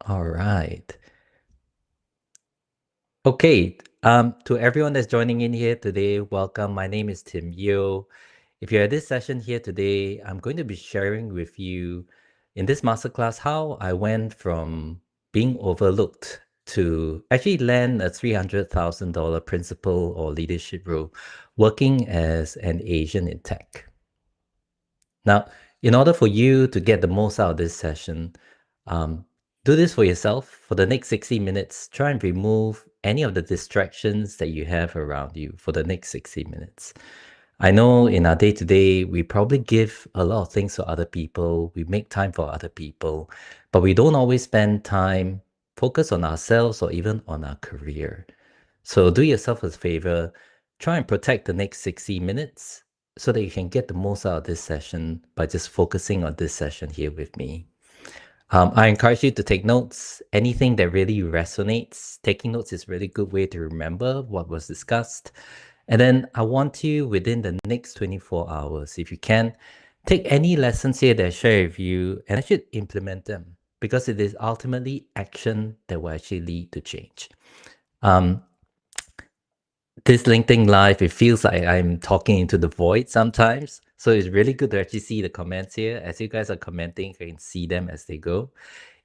All right. Okay. To everyone that's joining in here today, welcome. My name is Tim Yeo. If you're at this session here today, I'm going to be sharing with you in this masterclass how I went from being overlooked to actually land a $300,000 principal or leadership role working as an Asian in tech. Now, in order for you to get the most out of this session, um, do this for yourself. For the next 60 minutes, try and remove any of the distractions that you have around you for the next 60 minutes. I know in our day to day, we probably give a lot of things to other people, we make time for other people, but we don't always spend time focus on ourselves or even on our career. So do yourself a favor, try and protect the next 60 minutes so that you can get the most out of this session by just focusing on this session here with me. I encourage you to take notes. Anything that really resonates, taking notes is a really good way to remember what was discussed. And then I want you within the next 24 hours, if you can, take any lessons here that I share with you and actually implement them because it is ultimately action that will actually lead to change. Um, this LinkedIn Live, it feels like I'm talking into the void sometimes. So it's really good to actually see the comments here. As you guys are commenting, I can see them as they go.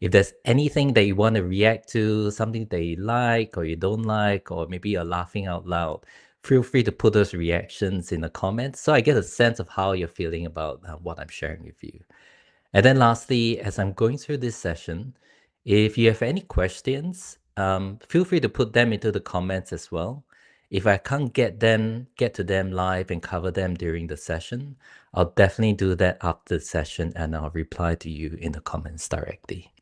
If there's anything that you want to react to, something that you like or you don't like, or maybe you're laughing out loud, feel free to put those reactions in the comments so I get a sense of how you're feeling about what I'm sharing with you. And then lastly, as I'm going through this session, if you have any questions, feel free to put them into the comments as well. If I can't get to them live and cover them during the session, I'll definitely do that after the session and I'll reply to you in the comments directly.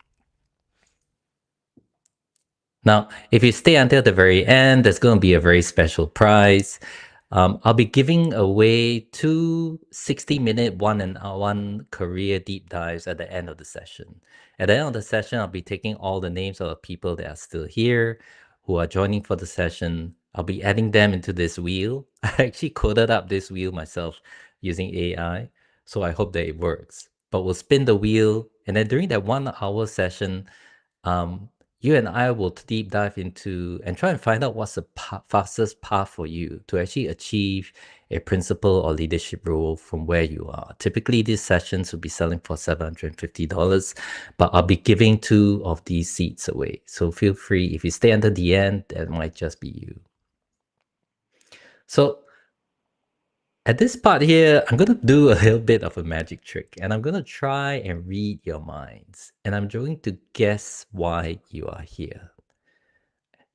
Now, if you stay until the very end, there's going to be a very special prize. I'll be giving away two 60-minute one career deep dives at the end of the session. At the end of the session, I'll be taking all the names of the people that are still here, who are joining for the session. I'll be adding them into this wheel. I actually coded up this wheel myself using AI, so I hope that it works. But we'll spin the wheel, and then during that 1 hour session, um, you and I will deep dive into and try and find out what's the fastest path for you to actually achieve a principal or leadership role from where you are. Typically, these sessions will be selling for $750, but I'll be giving two of these seats away. So feel free, if you stay until the end, that might just be you. So at this part here, I'm going to do a little bit of a magic trick and I'm going to try and read your minds and I'm going to guess why you are here.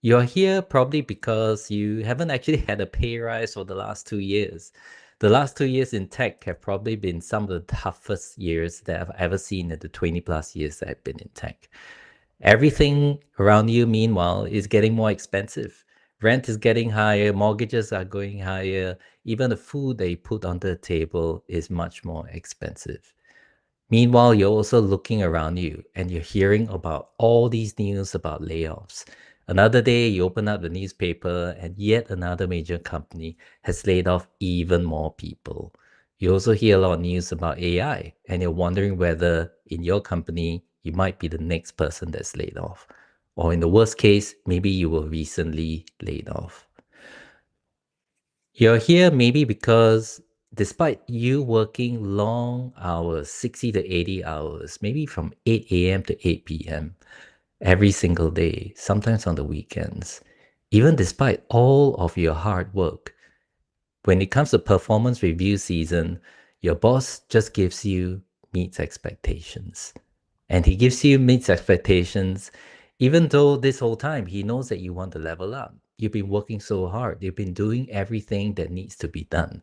You're here probably because you haven't actually had a pay rise for the last 2 years. The last 2 years in tech have probably been some of the toughest years that I've ever seen in the 20 plus years that I've been in tech. Everything around you, meanwhile, is getting more expensive. Rent is getting higher, mortgages are going higher, even the food they put on the table is much more expensive. Meanwhile, you're also looking around you and you're hearing about all these news about layoffs. Another day, you open up the newspaper and yet another major company has laid off even more people. You also hear a lot of news about AI and you're wondering whether in your company, you might be the next person that's laid off. Or in the worst case, maybe you were recently laid off. You're here maybe because despite you working long hours, 60 to 80 hours, maybe from 8 a.m. to 8 p.m. every single day, sometimes on the weekends, even despite all of your hard work, when it comes to performance review season, your boss just gives you meets expectations. And he gives you meets expectations, even though this whole time he knows that you want to level up. You've been working so hard. You've been doing everything that needs to be done.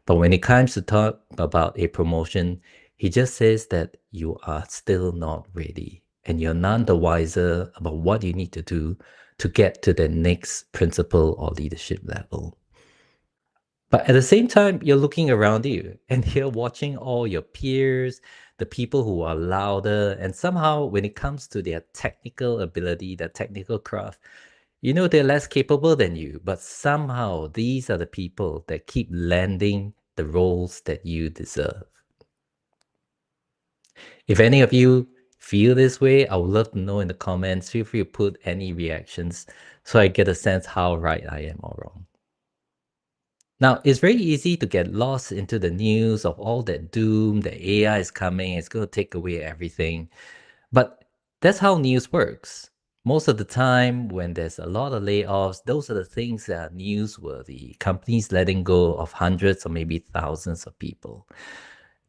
But when it comes to talk about a promotion, he just says that you are still not ready and you're none the wiser about what you need to do to get to the next principal or leadership level. But at the same time, you're looking around you and you're watching all your peers, the people who are louder, and somehow when it comes to their technical ability, their technical craft, you know they're less capable than you, but somehow these are the people that keep landing the roles that you deserve. If any of you feel this way, I would love to know in the comments. Feel free to put any reactions so I get a sense how right I am or wrong. Now, it's very easy to get lost into the news of all that doom, that AI is coming, it's going to take away everything. But that's how news works. Most of the time, when there's a lot of layoffs, those are the things that are newsworthy. Companies letting go of hundreds or maybe thousands of people.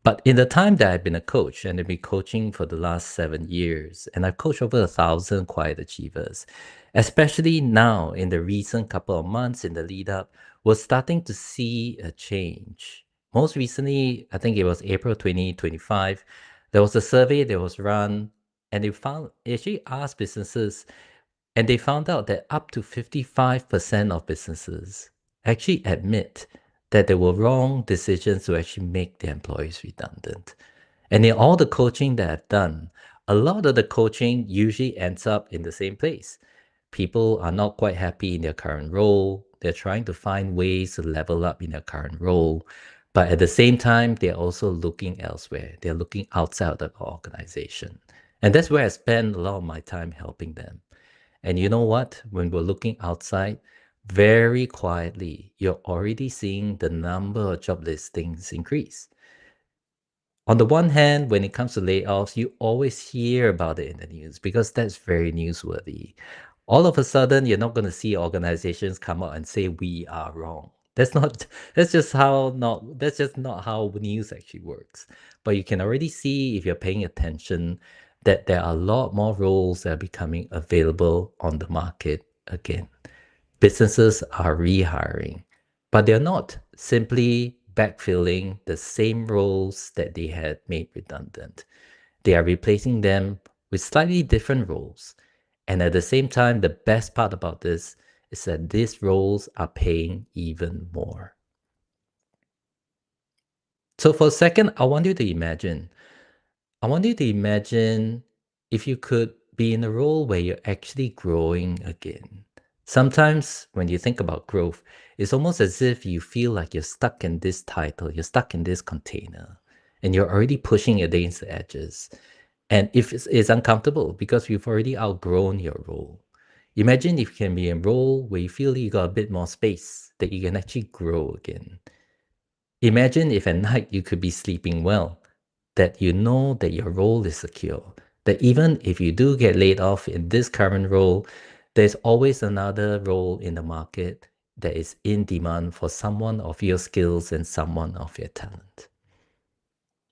But in the time that I've been a coach, and I've been coaching for the last 7 years, and I've coached over 1,000 quiet achievers, especially now in the recent couple of months in the lead up, we're starting to see a change. Most recently, I think it was April 2025, there was a survey that was run, and it actually asked businesses, and they found out that up to 55% of businesses actually admit that there were wrong decisions to actually make their employees redundant. And in all the coaching that I've done, a lot of the coaching usually ends up in the same place. People are not quite happy in their current role. They're trying to find ways to level up in their current role. But at the same time, they're also looking elsewhere. They're looking outside of the organization. And that's where I spend a lot of my time helping them. And you know what? When we're looking outside, very quietly, you're already seeing the number of job listings increase. On the one hand, when it comes to layoffs, you always hear about it in the news because that's very newsworthy. All of a sudden, you're not going to see organizations come out and say we are wrong. That's not that's just not how news actually works. But you can already see if you're paying attention that there are a lot more roles that are becoming available on the market again. Businesses are rehiring, but they're not simply backfilling the same roles that they had made redundant. They are replacing them with slightly different roles. And at the same time, the best part about this is that these roles are paying even more. So for a second, I want you to imagine if you could be in a role where you're actually growing again. Sometimes when you think about growth, it's almost as if you feel like you're stuck in this title, you're stuck in this container, and you're already pushing against the edges. And if it's uncomfortable because you've already outgrown your role. Imagine if you can be in a role where you feel you got a bit more space, that you can actually grow again. Imagine if at night you could be sleeping well, that you know that your role is secure, that even if you do get laid off in this current role, there's always another role in the market that is in demand for someone of your skills and someone of your talent.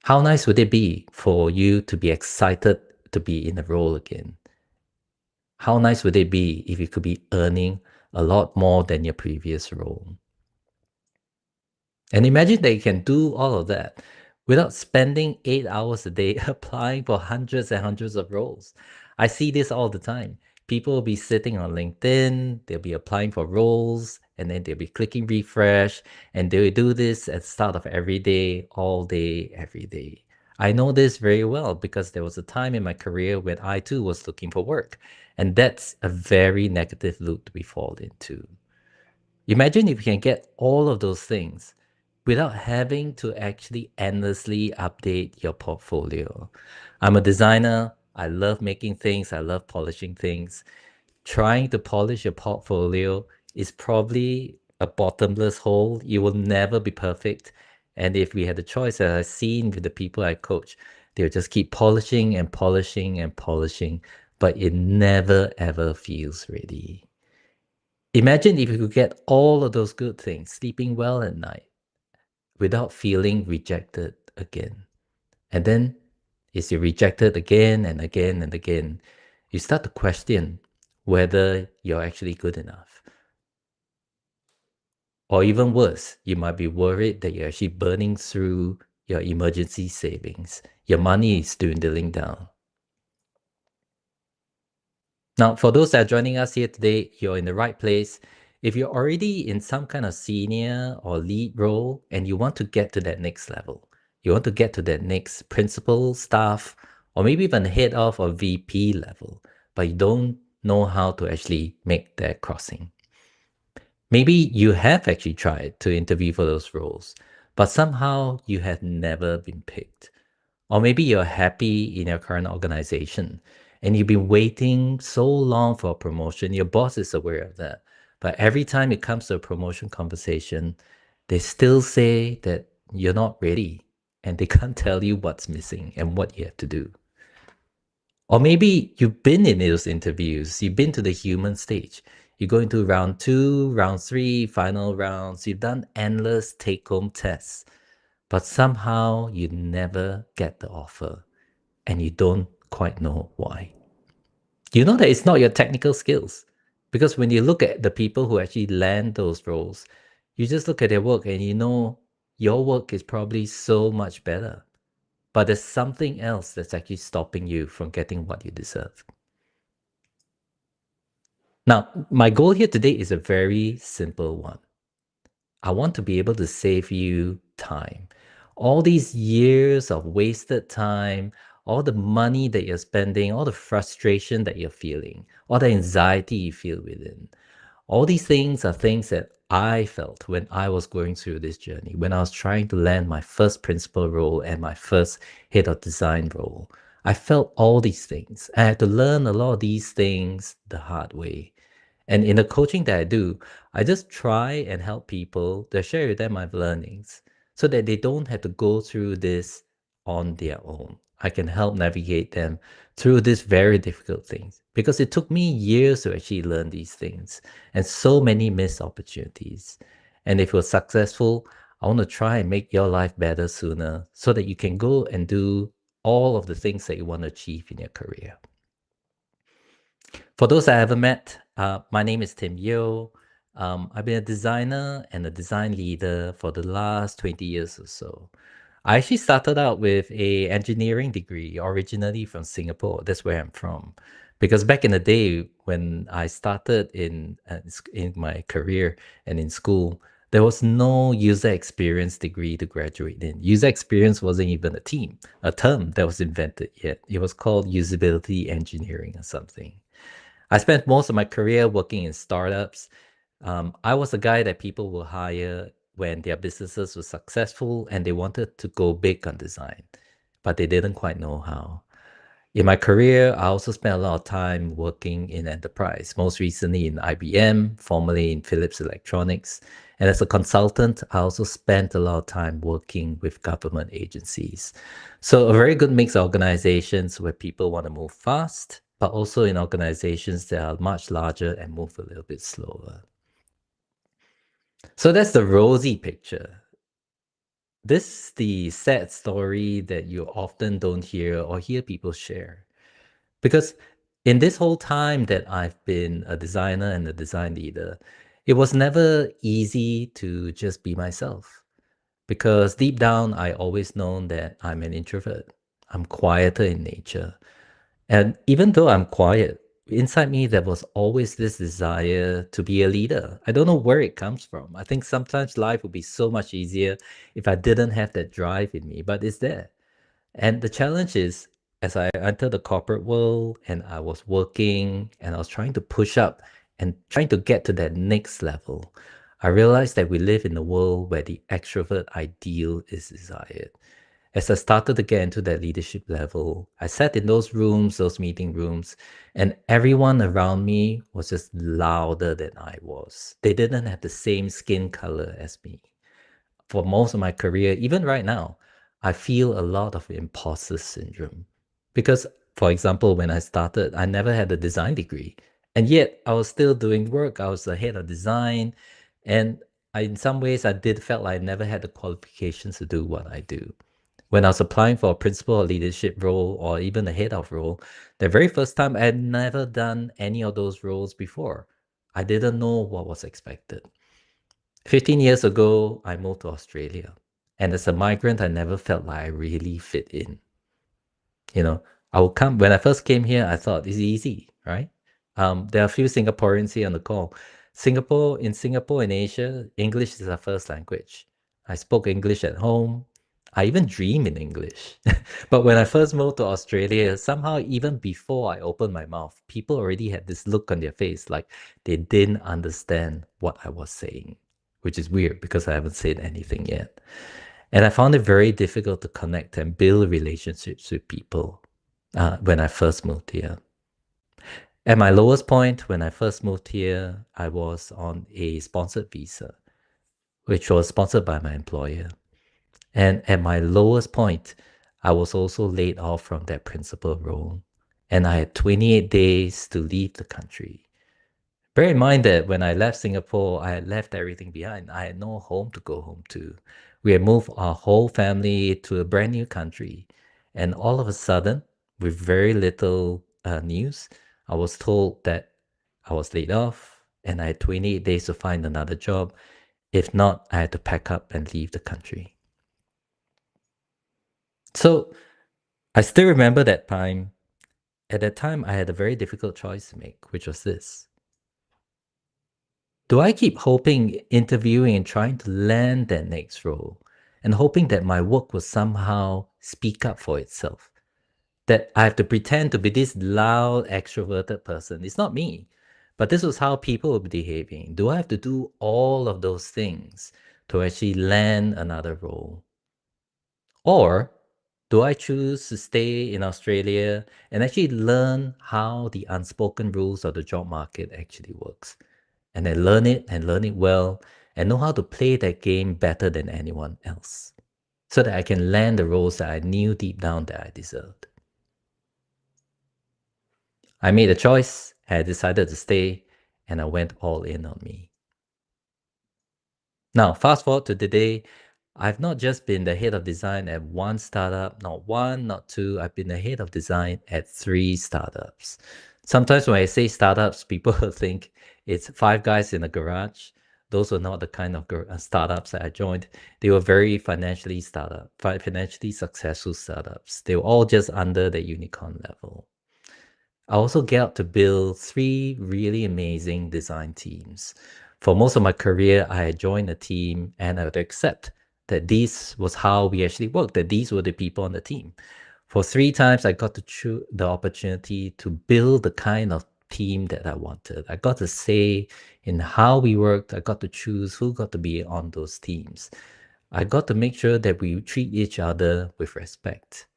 How nice would it be for you to be excited to be in a role again? How nice would it be if you could be earning a lot more than your previous role? And imagine that you can do all of that without spending 8 hours a day applying for hundreds and hundreds of roles. I see this all the time. People will be sitting on LinkedIn, they'll be applying for roles, and then they'll be clicking refresh, and they'll do this at the start of every day, all day, every day. I know this very well because there was a time in my career when I too was looking for work. And that's a very negative loop we fall into. Imagine if you can get all of those things without having to actually endlessly update your portfolio. I'm a designer. I love making things. I love polishing things. Trying to polish your portfolio is probably a bottomless hole. You will never be perfect. And if we had the choice, as I've seen with the people I coach, they'll just keep polishing and polishing and polishing, but it never ever feels ready. Imagine if you could get all of those good things, sleeping well at night, without feeling rejected again. And then, as you're rejected again and again and again, you start to question whether you're actually good enough. Or even worse, you might be worried that you're actually burning through your emergency savings. Your money is dwindling down. Now, for those that are joining us here today, you're in the right place. If you're already in some kind of senior or lead role and you want to get to that next level, you want to get to that next principal, staff, or maybe even head of or VP level, but you don't know how to actually make that crossing. Maybe you have actually tried to interview for those roles, but somehow you have never been picked. Or maybe you're happy in your current organization and you've been waiting so long for a promotion. Your boss is aware of that. But every time it comes to a promotion conversation, they still say that you're not ready and they can't tell you what's missing and what you have to do. Or maybe you've been in those interviews, you've been to the human stage. You go into round two, round three, final rounds, you've done endless take home tests, but somehow you never get the offer and you don't quite know why. You know that it's not your technical skills. Because when you look at the people who actually land those roles, you just look at their work and you know your work is probably so much better. But there's something else that's actually stopping you from getting what you deserve. Now, my goal here today is a very simple one. I want to be able to save you time. All these years of wasted time, all the money that you're spending, all the frustration that you're feeling, all the anxiety you feel within. All these things are things that I felt when I was going through this journey, when I was trying to land my first principal role and my first head of design role. I felt all these things. I had to learn a lot of these things the hard way. And in the coaching that I do, I just try and help people to share with them my learnings so that they don't have to go through this on their own. I can help navigate them through these very difficult things because it took me years to actually learn these things and so many missed opportunities. And if you're successful, I want to try and make your life better sooner so that you can go and do all of the things that you want to achieve in your career. For those I haven't met, my name is Tim Yeo. I've been a designer and a design leader for the last 20 years or so. I actually started out with a engineering degree originally from Singapore. That's where I'm from. Because back in the day when I started in my career and in school, there was no user experience degree to graduate in. User experience wasn't even a term that was invented yet. It was called usability engineering or something. I spent most of my career working in startups. I was the guy that people will hire when their businesses were successful and they wanted to go big on design, but they didn't quite know how. In my career, I also spent a lot of time working in enterprise, most recently in IBM, formerly in Philips Electronics. And as a consultant, I also spent a lot of time working with government agencies. So, a very good mix of organizations where people want to move fast, but also in organizations that are much larger and move a little bit slower. So, that's the rosy picture. This is the sad story that you often don't hear or hear people share. Because in this whole time that I've been a designer and a design leader, it was never easy to just be myself. Because deep down, I always known that I'm an introvert. I'm quieter in nature. And even though I'm quiet, inside me, there was always this desire to be a leader. I don't know where it comes from. I think sometimes life would be so much easier if I didn't have that drive in me, but it's there. And the challenge is, as I entered the corporate world and I was working and I was trying to push up and trying to get to that next level, I realized that we live in a world where the extrovert ideal is desired. As I started to get into that leadership level, I sat in those rooms, those meeting rooms, and everyone around me was just louder than I was. They didn't have the same skin color as me. For most of my career, even right now, I feel a lot of imposter syndrome. Because, for example, when I started, I never had a design degree. And yet I was still doing work. I was the head of design. And in some ways, I did felt like I never had the qualifications to do what I do. When I was applying for a principal or leadership role or even a head of role, the very first time I had never done any of those roles before. I didn't know what was expected. 15 years ago, I moved to Australia. And as a migrant, I never felt like I really fit in. You know, I would come when I first came here, I thought it's easy, right? There are a few Singaporeans here on the call. Singapore in Asia, English is our first language. I spoke English at home. I even dream in English. But when I first moved to Australia, somehow even before I opened my mouth, people already had this look on their face like they didn't understand what I was saying, which is weird because I haven't said anything yet. And I found it very difficult to connect and build relationships with people when I first moved here. At my lowest point, when I first moved here, I was on a sponsored visa, which was sponsored by my employer. And at my lowest point, I was also laid off from that principal role. And I had 28 days to leave the country. Bear in mind that when I left Singapore, I had left everything behind. I had no home to go home to. We had moved our whole family to a brand new country. And all of a sudden, with very little news, I was told that I was laid off and I had 28 days to find another job. If not, I had to pack up and leave the country. So I still remember that time. At that time, I had a very difficult choice to make, which was this. Do I keep hoping, interviewing, and trying to land that next role, and hoping that my work will somehow speak up for itself? That I have to pretend to be this loud, extroverted person. It's not me, but this was how people were behaving. Do I have to do all of those things to actually land another role? Or do I choose to stay in Australia and actually learn how the unspoken rules of the job market actually works? And then learn it and learn it well and know how to play that game better than anyone else so that I can land the roles that I knew deep down that I deserved. I made a choice, I decided to stay, and I went all in on me. Now, fast forward to today, I've not just been the head of design at one startup, not one, not two. I've been the head of design at 3 startups. Sometimes when I say startups, people think it's 5 guys in a garage. Those were not the kind of startups that I joined. They were very financially successful startups. They were all just under the unicorn level. I also get to build 3 really amazing design teams. For most of my career, I had joined a team and I would accept that this was how we actually worked, that these were the people on the team. For 3 times, I got to choose the opportunity to build the kind of team that I wanted. I got to say in how we worked. I got to choose who got to be on those teams. I got to make sure that we treat each other with respect.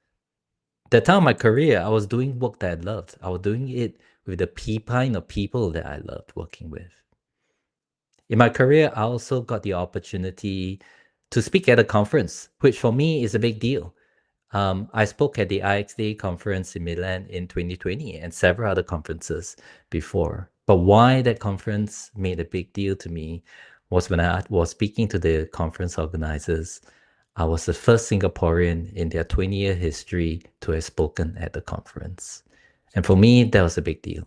That time of my career, I was doing work that I loved. I was doing it with the kind of people that I loved working with. In my career, I also got the opportunity to speak at a conference, which for me is a big deal. I spoke at the IXDA conference in Milan in 2020 and several other conferences before. But why that conference made a big deal to me was when I was speaking to the conference organizers. I was the first Singaporean in their 20-year history to have spoken at the conference. And for me, that was a big deal.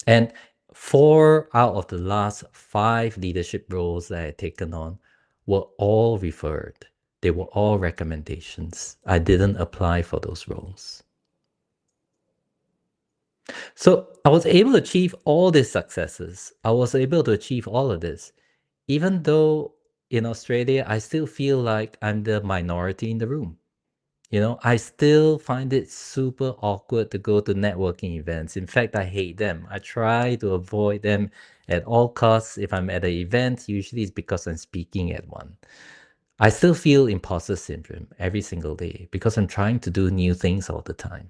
And 4 out of the last 5 leadership roles that I had taken on were all referred. They were all recommendations. I didn't apply for those roles. So I was able to achieve all these successes. I was able to achieve all of this, even though in Australia, I still feel like I'm the minority in the room. I still find it super awkward to go to networking events. In fact, I hate them. I try to avoid them at all costs. If I'm at an event, usually it's because I'm speaking at one. I still feel imposter syndrome every single day because I'm trying to do new things all the time.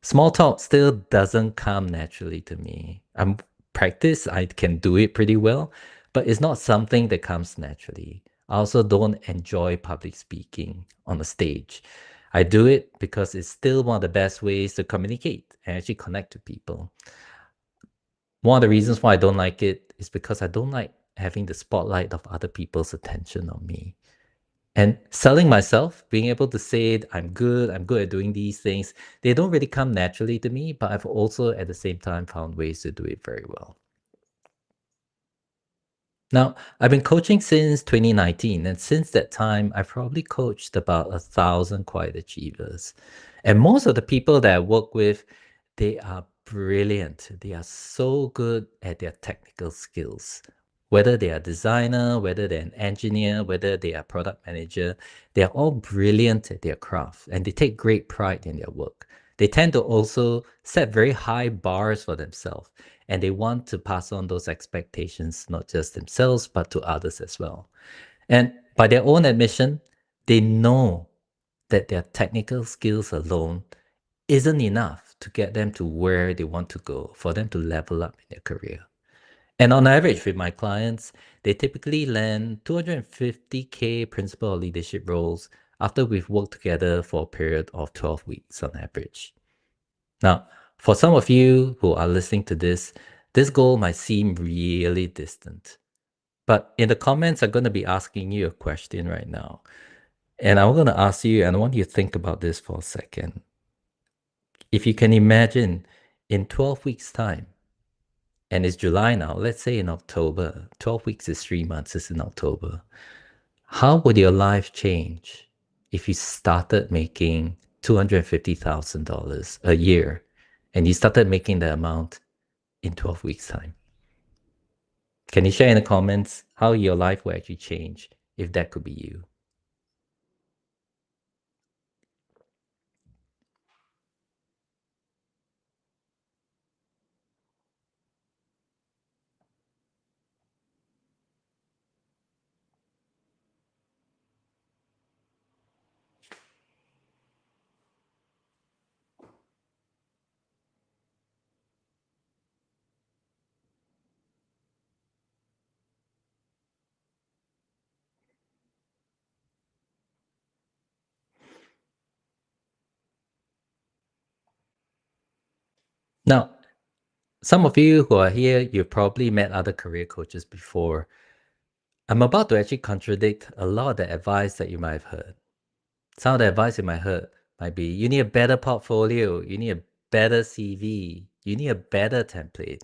Small talk still doesn't come naturally to me. I'm practice, I can do it pretty well, but it's not something that comes naturally. I also don't enjoy public speaking on the stage. I do it because it's still one of the best ways to communicate and actually connect to people. One of the reasons why I don't like it is because I don't like having the spotlight of other people's attention on me. And selling myself, being able to say I'm good at doing these things, they don't really come naturally to me, but I've also at the same time found ways to do it very well. Now, I've been coaching since 2019, and since that time, I've probably coached about 1,000 quiet achievers. And most of the people that I work with, they are brilliant. They are so good at their technical skills. Whether they are designer, whether they're an engineer, whether they are product manager, they are all brilliant at their craft and they take great pride in their work. They tend to also set very high bars for themselves and they want to pass on those expectations, not just themselves, but to others as well. And by their own admission, they know that their technical skills alone isn't enough to get them to where they want to go, for them to level up in their career. And on average, with my clients, they typically land 250K principal or leadership roles after we've worked together for a period of 12 weeks on average. Now, for some of you who are listening to this goal might seem really distant. But in the comments, I'm going to be asking you a question right now. And I'm going to ask you, and I want you to think about this for a second. If you can imagine in 12 weeks' time, and it's July now, let's say in October, 12 weeks is 3 months, it's in October. How would your life change if you started making $250,000 a year and you started making the amount in 12 weeks' time? Can you share in the comments how your life will actually change if that could be you? Now, some of you who are here, you've probably met other career coaches before. I'm about to actually contradict a lot of the advice that you might have heard. Some of the advice you might heard might be, you need a better portfolio, you need a better CV, you need a better template.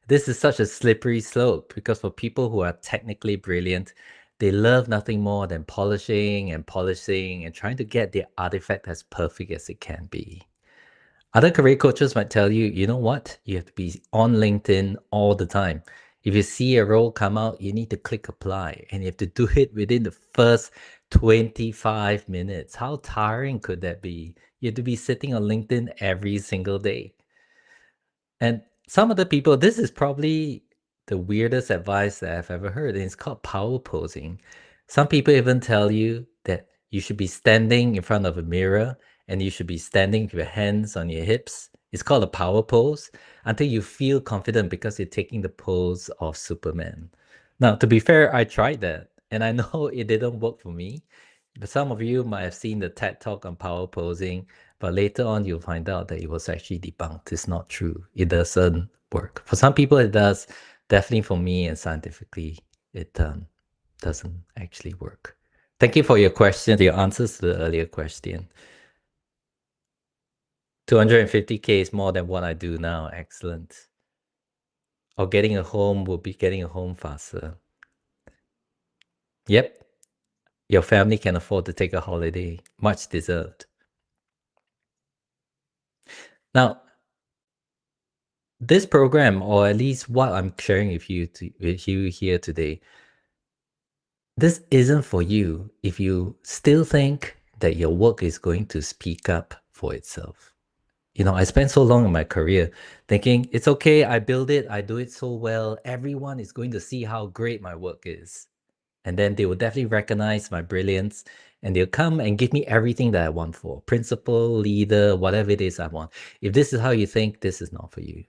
This is such a slippery slope because for people who are technically brilliant, they love nothing more than polishing and polishing and trying to get their artifact as perfect as it can be. Other career coaches might tell you, you know what? You have to be on LinkedIn all the time. If you see a role come out, you need to click apply and you have to do it within the first 25 minutes. How tiring could that be? You have to be sitting on LinkedIn every single day. And some other people, this is probably the weirdest advice that I've ever heard, and it's called power posing. Some people even tell you that you should be standing in front of a mirror and you should be standing with your hands on your hips. It's called a power pose until you feel confident because you're taking the pose of Superman. Now, to be fair, I tried that and I know it didn't work for me. But some of you might have seen the TED talk on power posing, but later on you'll find out that it was actually debunked. It's not true. It doesn't work. For some people it does. Definitely for me and scientifically, it doesn't actually work. Thank you for your question, your answers to the earlier question. 250K is more than what I do now. Excellent. Or getting a home will be getting a home faster. Yep. Your family can afford to take a holiday. Much deserved. Now, this program, or at least what I'm sharing with you here today, this isn't for you if you still think that your work is going to speak up for itself. You know, I spent so long in my career thinking, it's okay, I build it, I do it so well, everyone is going to see how great my work is. And then they will definitely recognize my brilliance and they'll come and give me everything that I want for principal, leader, whatever it is I want. If this is how you think, this is not for you.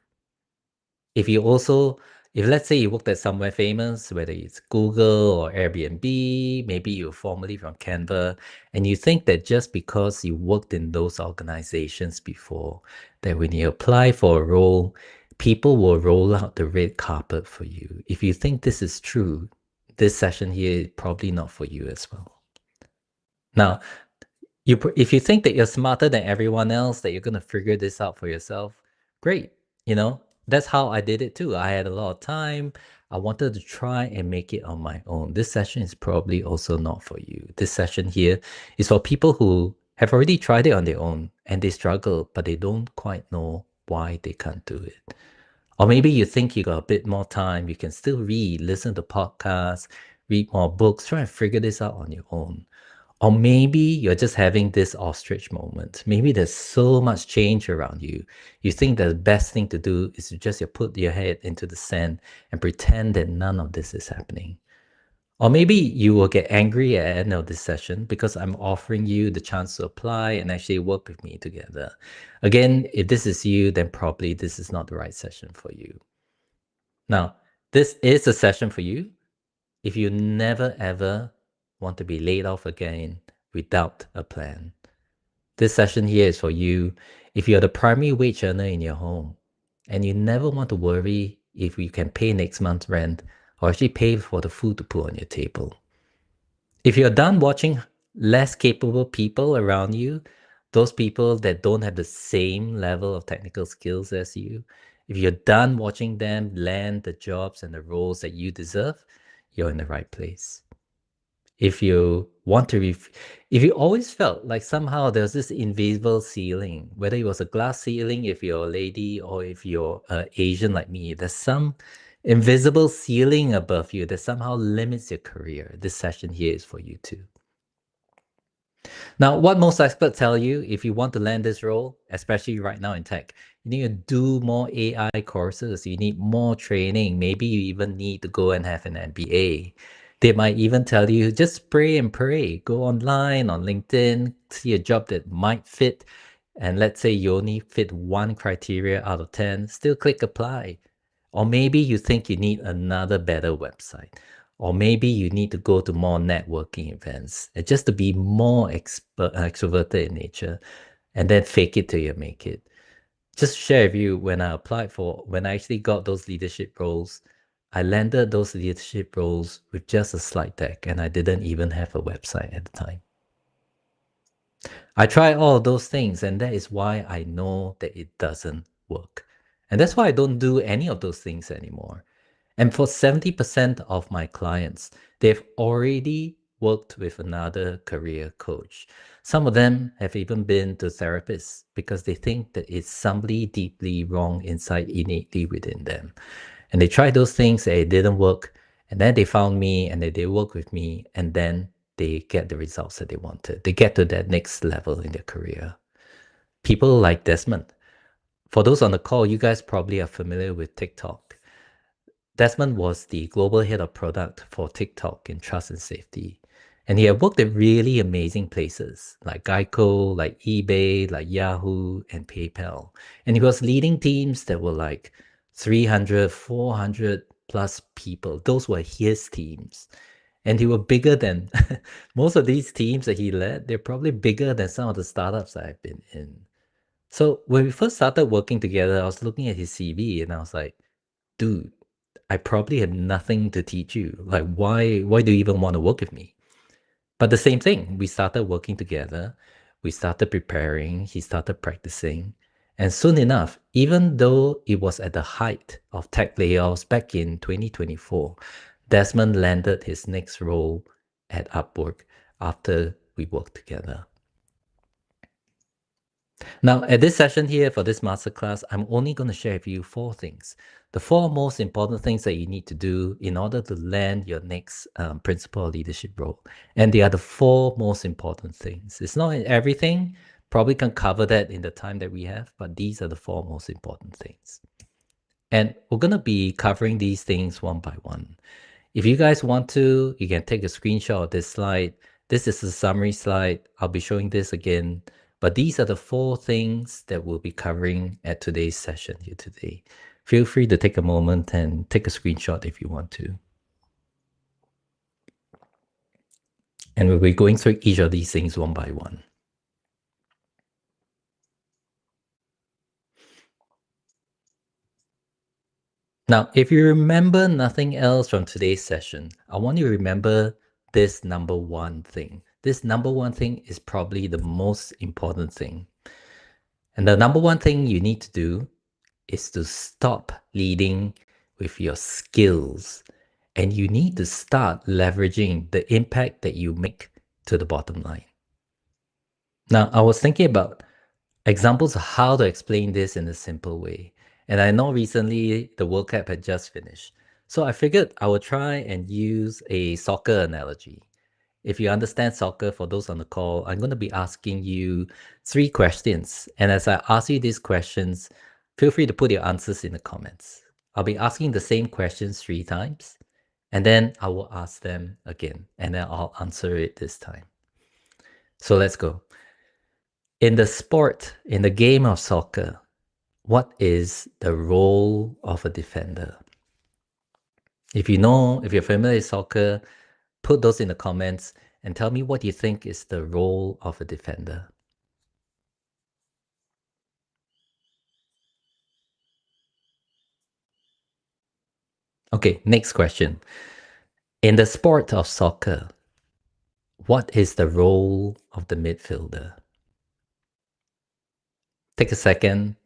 If you also, if let's say you worked at somewhere famous, whether it's Google or Airbnb, maybe you're formerly from Canva, and you think that just because you worked in those organizations before, that when you apply for a role, people will roll out the red carpet for you. If you think this is true, this session here is probably not for you as well. Now, if you think that you're smarter than everyone else, that you're going to figure this out for yourself, great. You know, that's how I did it too. I had a lot of time. I wanted to try and make it on my own. This session is probably also not for you. This session here is for people who have already tried it on their own and they struggle, but they don't quite know why they can't do it. Or maybe you think you got a bit more time, you can still read, listen to podcasts, read more books, try and figure this out on your own. Or maybe you're just having this ostrich moment. Maybe there's so much change around you. You think that the best thing to do is to just put your head into the sand and pretend that none of this is happening. Or maybe you will get angry at the end of this session because I'm offering you the chance to apply and actually work with me together. Again, if this is you, then probably this is not the right session for you. Now, this is a session for you if you never ever want to be laid off again without a plan. This session here is for you if you're the primary wage earner in your home and you never want to worry if you can pay next month's rent or actually pay for the food to put on your table. If you're done watching less capable people around you, those people that don't have the same level of technical skills as you, if you're done watching them land the jobs and the roles that you deserve, you're in the right place. If you want to, if you always felt like somehow there's this invisible ceiling, whether it was a glass ceiling if you're a lady or if you're Asian like me, there's some invisible ceiling above you that somehow limits your career. This session here is for you too. Now, what most experts tell you, if you want to land this role, especially right now in tech, you need to do more AI courses. You need more training. Maybe you even need to go and have an MBA. They might even tell you just pray and pray. Go online on LinkedIn, see a job that might fit. And let's say you only fit one criteria out of 10, still click apply. Or maybe you think you need another better website. Or maybe you need to go to more networking events just to be more extroverted in nature and then fake it till you make it. Just to share with you, when I actually got those leadership roles, I landed those leadership roles with just a slide deck and I didn't even have a website at the time. I tried all of those things, and that is why I know that it doesn't work. And that's why I don't do any of those things anymore. And for 70% of my clients, they've already worked with another career coach. Some of them have even been to therapists because they think that it's somebody deeply wrong inside innately within them. And they tried those things, and it didn't work. And then they found me and they work with me, and then they get the results that they wanted. They get to that next level in their career. People like Desmond. For those on the call, you guys probably are familiar with TikTok. Desmond was the global head of product for TikTok in trust and safety. And he had worked at really amazing places like Geico, like eBay, like Yahoo, and PayPal. And he was leading teams that were like 300, 400 plus people. Those were his teams. And they were bigger than most of these teams that he led. They're probably bigger than some of the startups that I've been in. So when we first started working together, I was looking at his CV and I was like, dude, I probably have nothing to teach you. Like, why do you even want to work with me? But the same thing, we started working together. We started preparing. He started practicing. And soon enough, even though it was at the height of tech layoffs back in 2024, Desmond landed his next role at Upwork after we worked together. Now, at this session here for this masterclass, I'm only going to share with you 4 things. The 4 most important things that you need to do in order to land your next principal or leadership role. And they are the 4 most important things. It's not everything, probably can cover that in the time that we have, but these are the 4 most important things. And we're going to be covering these things one by one. If you guys want to, you can take a screenshot of this slide. This is a summary slide. I'll be showing this again. But these are the 4 things that we'll be covering at today's session here today. Feel free to take a moment and take a screenshot if you want to. And we'll be going through each of these things one by one. Now, if you remember nothing else from today's session, I want you to remember this number 1 thing. This number 1 thing is probably the most important thing. And the number 1 thing you need to do is to stop leading with your skills. And you need to start leveraging the impact that you make to the bottom line. Now, I was thinking about examples of how to explain this in a simple way. And I know recently the World Cup had just finished. So I figured I would try and use a soccer analogy. If you understand soccer, for those on the call, I'm going to be asking you 3 questions. And as I ask you these questions, feel free to put your answers in the comments. I'll be asking the same questions 3 times. And then I will ask them again, and then I'll answer it this time. So let's go. In the game of soccer, what is the role of a defender? If you know, if you're familiar with soccer, put those in the comments and tell me what you think is the role of a defender. Okay, next question. In the sport of soccer, what is the role of the midfielder? Take a second,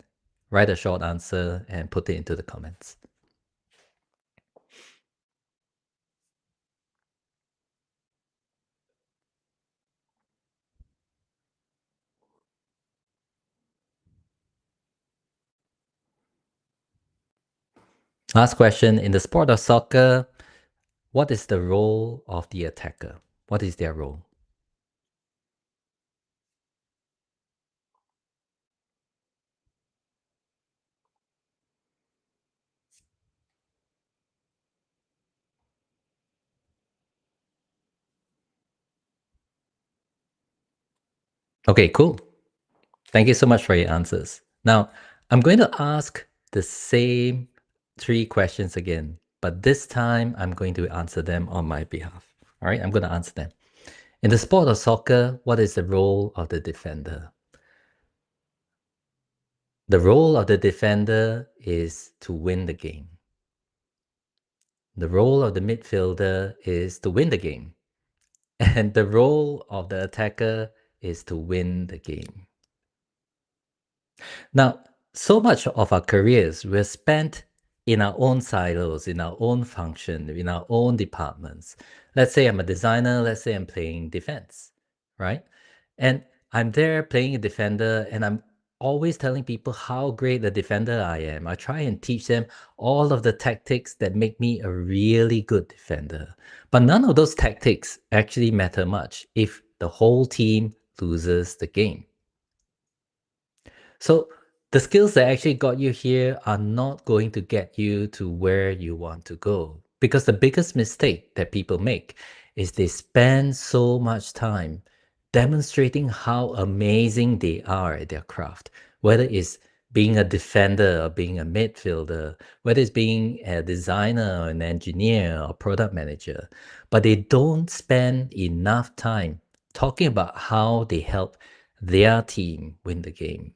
write a short answer, and put it into the comments. Last question. In the sport of soccer, what is the role of the attacker? What is their role? Okay, cool. Thank you so much for your answers. Now, I'm going to ask the same three questions again, but this time I'm going to answer them on my behalf. All right, I'm going to answer them. In the sport of soccer, what is the role of the defender? The role of the defender is to win the game. The role of the midfielder is to win the game. And the role of the attacker is to win the game. Now, so much of our careers were spent in our own silos, in our own function, in our own departments. Let's say I'm a designer, let's say I'm playing defense, right? And I'm there playing a defender, and I'm always telling people how great a defender I am. I try and teach them all of the tactics that make me a really good defender. But none of those tactics actually matter much if the whole team loses the game. So the skills that actually got you here are not going to get you to where you want to go. Because the biggest mistake that people make is they spend so much time demonstrating how amazing they are at their craft, whether it's being a defender or being a midfielder, whether it's being a designer or an engineer or product manager, but they don't spend enough time talking about how they help their team win the game.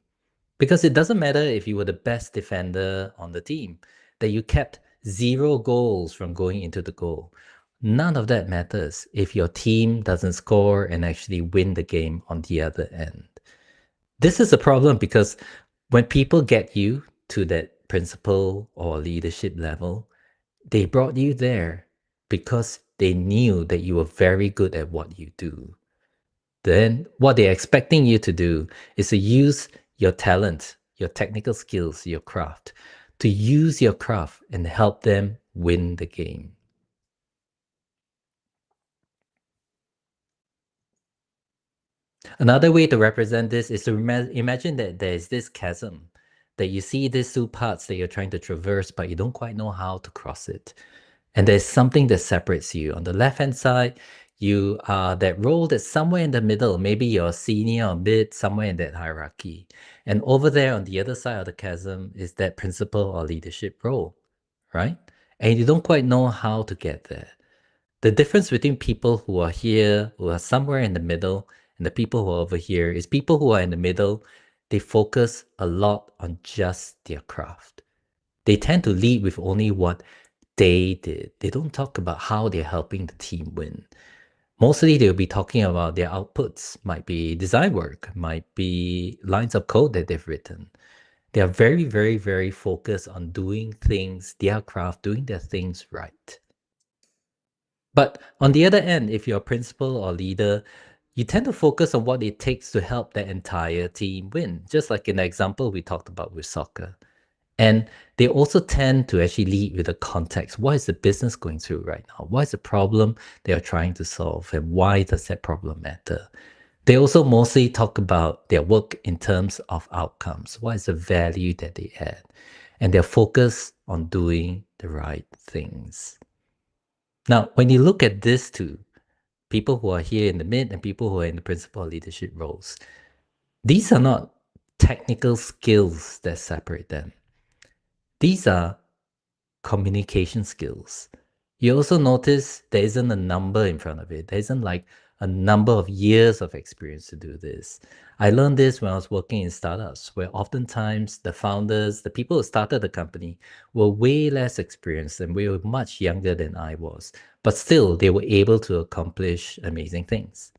Because it doesn't matter if you were the best defender on the team, that you kept 0 goals from going into the goal. None of that matters if your team doesn't score and actually win the game on the other end. This is a problem because when people get you to that principal or leadership level, they brought you there because they knew that you were very good at what you do. Then what they're expecting you to do is to use your talent, your technical skills, your craft, to use your craft and help them win the game. Another way to represent this is to imagine that there is this chasm, that you see these two paths that you're trying to traverse, but you don't quite know how to cross it. And there's something that separates you. On the left-hand side, you are that role that's somewhere in the middle. Maybe you're a senior or mid, somewhere in that hierarchy. And over there on the other side of the chasm is that principal or leadership role, right? And you don't quite know how to get there. The difference between people who are here, who are somewhere in the middle, and the people who are over here is people who are in the middle, they focus a lot on just their craft. They tend to lead with only what they did. They don't talk about how they're helping the team win. Mostly they'll be talking about their outputs, might be design work, might be lines of code that they've written. They are very, very, very focused on doing things, their craft, doing their things right. But on the other end, if you're a principal or leader, you tend to focus on what it takes to help the entire team win, just like in the example we talked about with soccer. And they also tend to actually lead with the context. What is the business going through right now? What is the problem they are trying to solve? And why does that problem matter? They also mostly talk about their work in terms of outcomes. What is the value that they add? And they're focused on doing the right things. Now, when you look at this two, people who are here in the mid and people who are in the principal leadership roles, these are not technical skills that separate them. These are communication skills. You also notice there isn't a number in front of it. There isn't like a number of years of experience to do this. I learned this when I was working in startups, where oftentimes the founders, the people who started the company, were way less experienced and we were much younger than I was. But still, they were able to accomplish amazing things.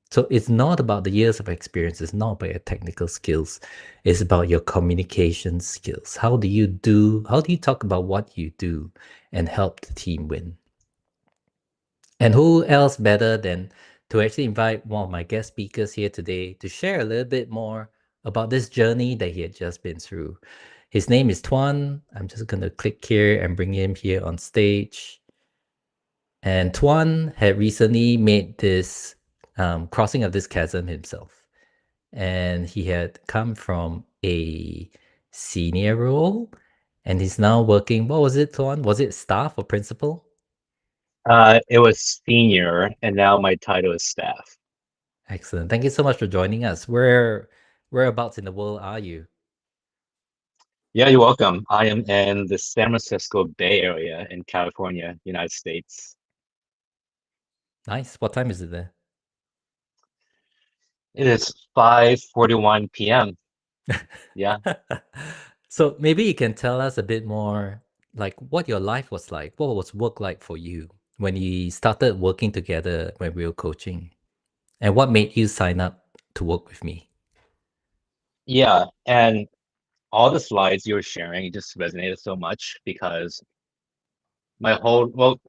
So it's not about the years of experience. It's not about your technical skills. It's about your communication skills. How do you talk about what you do and help the team win? And who else better than to actually invite one of my guest speakers here today to share a little bit more about this journey that he had just been through. His name is Tuan. I'm just going to click here and bring him here on stage. And Tuan had recently made this crossing of this chasm himself. And he had come from a senior role and he's now working. What was it, Tuan? Was it staff or principal? It was senior, and now my title is staff. Excellent. Thank you so much for joining us. Whereabouts in the world are you? Yeah, you're welcome. I am in the San Francisco Bay Area in California, United States. Nice. What time is it there? It is 5:41 p.m. Yeah. So maybe you can tell us a bit more like what your life was like. What was work like for you when you started working together when we were coaching? And what made you sign up to work with me? Yeah, and all the slides you were sharing just resonated so much because well,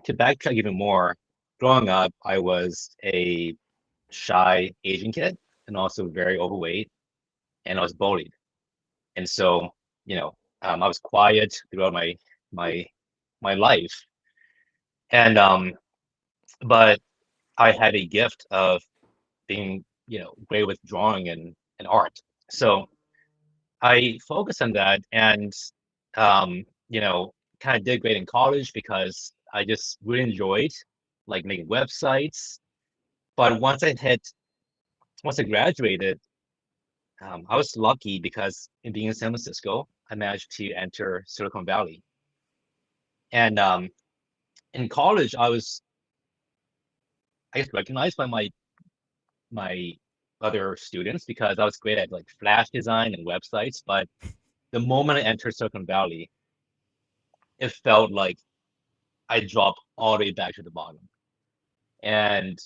to backtrack even more, growing up, I was a shy Asian kid and also very overweight, and I was bullied. And so, I was quiet throughout my my life. And but I had a gift of being, great with drawing and art. So I focused on that and kind of did great in college because I just really enjoyed like making websites. But once I graduated, I was lucky because in being in San Francisco, I managed to enter Silicon Valley. And in college, I was, I guess, recognized by my other students because I was great at like Flash design and websites. But the moment I entered Silicon Valley, it felt like I dropped all the way back to the bottom. And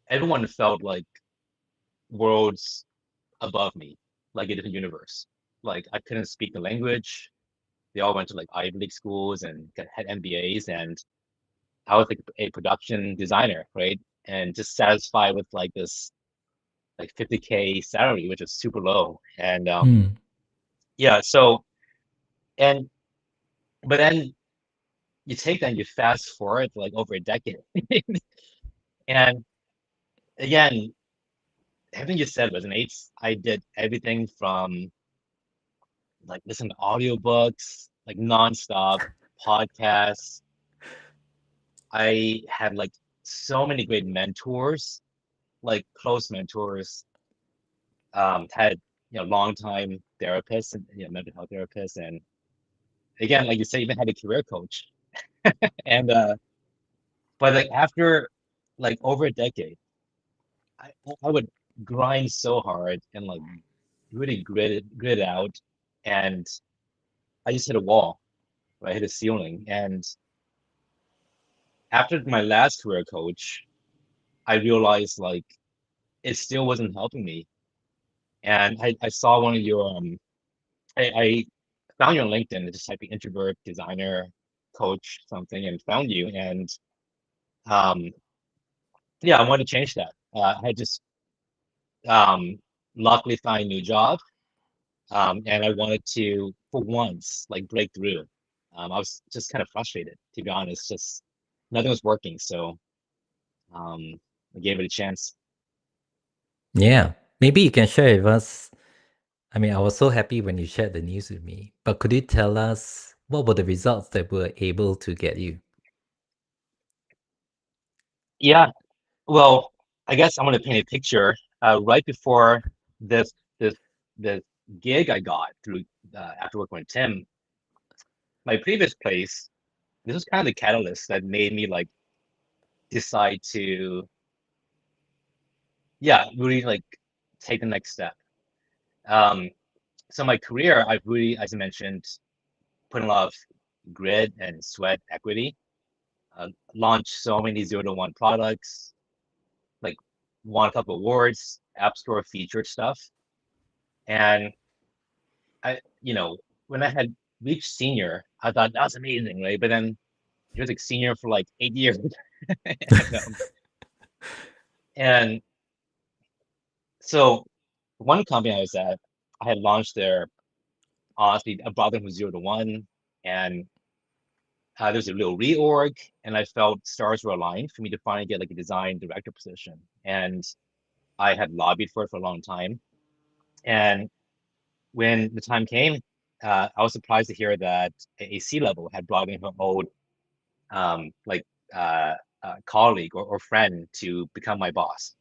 everyone felt like worlds above me, like a different universe. Like I couldn't speak the language. They all went to like Ivy League schools and had MBAs, and I was like a production designer, right? And just satisfied with like this like 50K salary, which is super low. And Hmm. yeah, so and but then you take that and you fast forward like over a decade. And again, everything you said resonates. I did everything from like listen to audiobooks, like nonstop podcasts. I had like so many great mentors, like close mentors, had long time therapists and mental health therapists, and again, like you say, even had a career coach. And but like after like over a decade, I would grind so hard and like really grit it out, and I just hit a wall, right? I hit a ceiling, and after my last career coach, I realized like it still wasn't helping me, and I saw one of your I found you on LinkedIn, just typing introvert designer coach something, and found you, and um yeah, I wanted to change that. I just um luckily found a new job, and I wanted to for once like break through. I was just kind of frustrated, to be honest, just nothing was working, so um I gave it a chance. Yeah. Maybe you can share with us. I mean, I was so happy when you shared the news with me, but could you tell us what were the results that were able to get you? Yeah. Well, I guess I'm gonna paint a picture. Right before this this this gig I got through after working with Tim, my previous place, this was kind of the catalyst that made me like decide to, yeah, really like take the next step. Um, so my career, I've really, as I mentioned, put in a lot of grit and sweat equity. Launched so many 0 to 1 products, like won a couple awards, App Store featured stuff, and when I had reached senior, I thought that's amazing, right? But then he was like senior for like 8 years, and, and so one company I was at, I had launched there. Honestly, I brought them from 0 to 1, and there was a little reorg, and I felt stars were aligned for me to finally get like a design director position. And I had lobbied for it for a long time. And when the time came, I was surprised to hear that a C-level had brought in her old like colleague or friend to become my boss,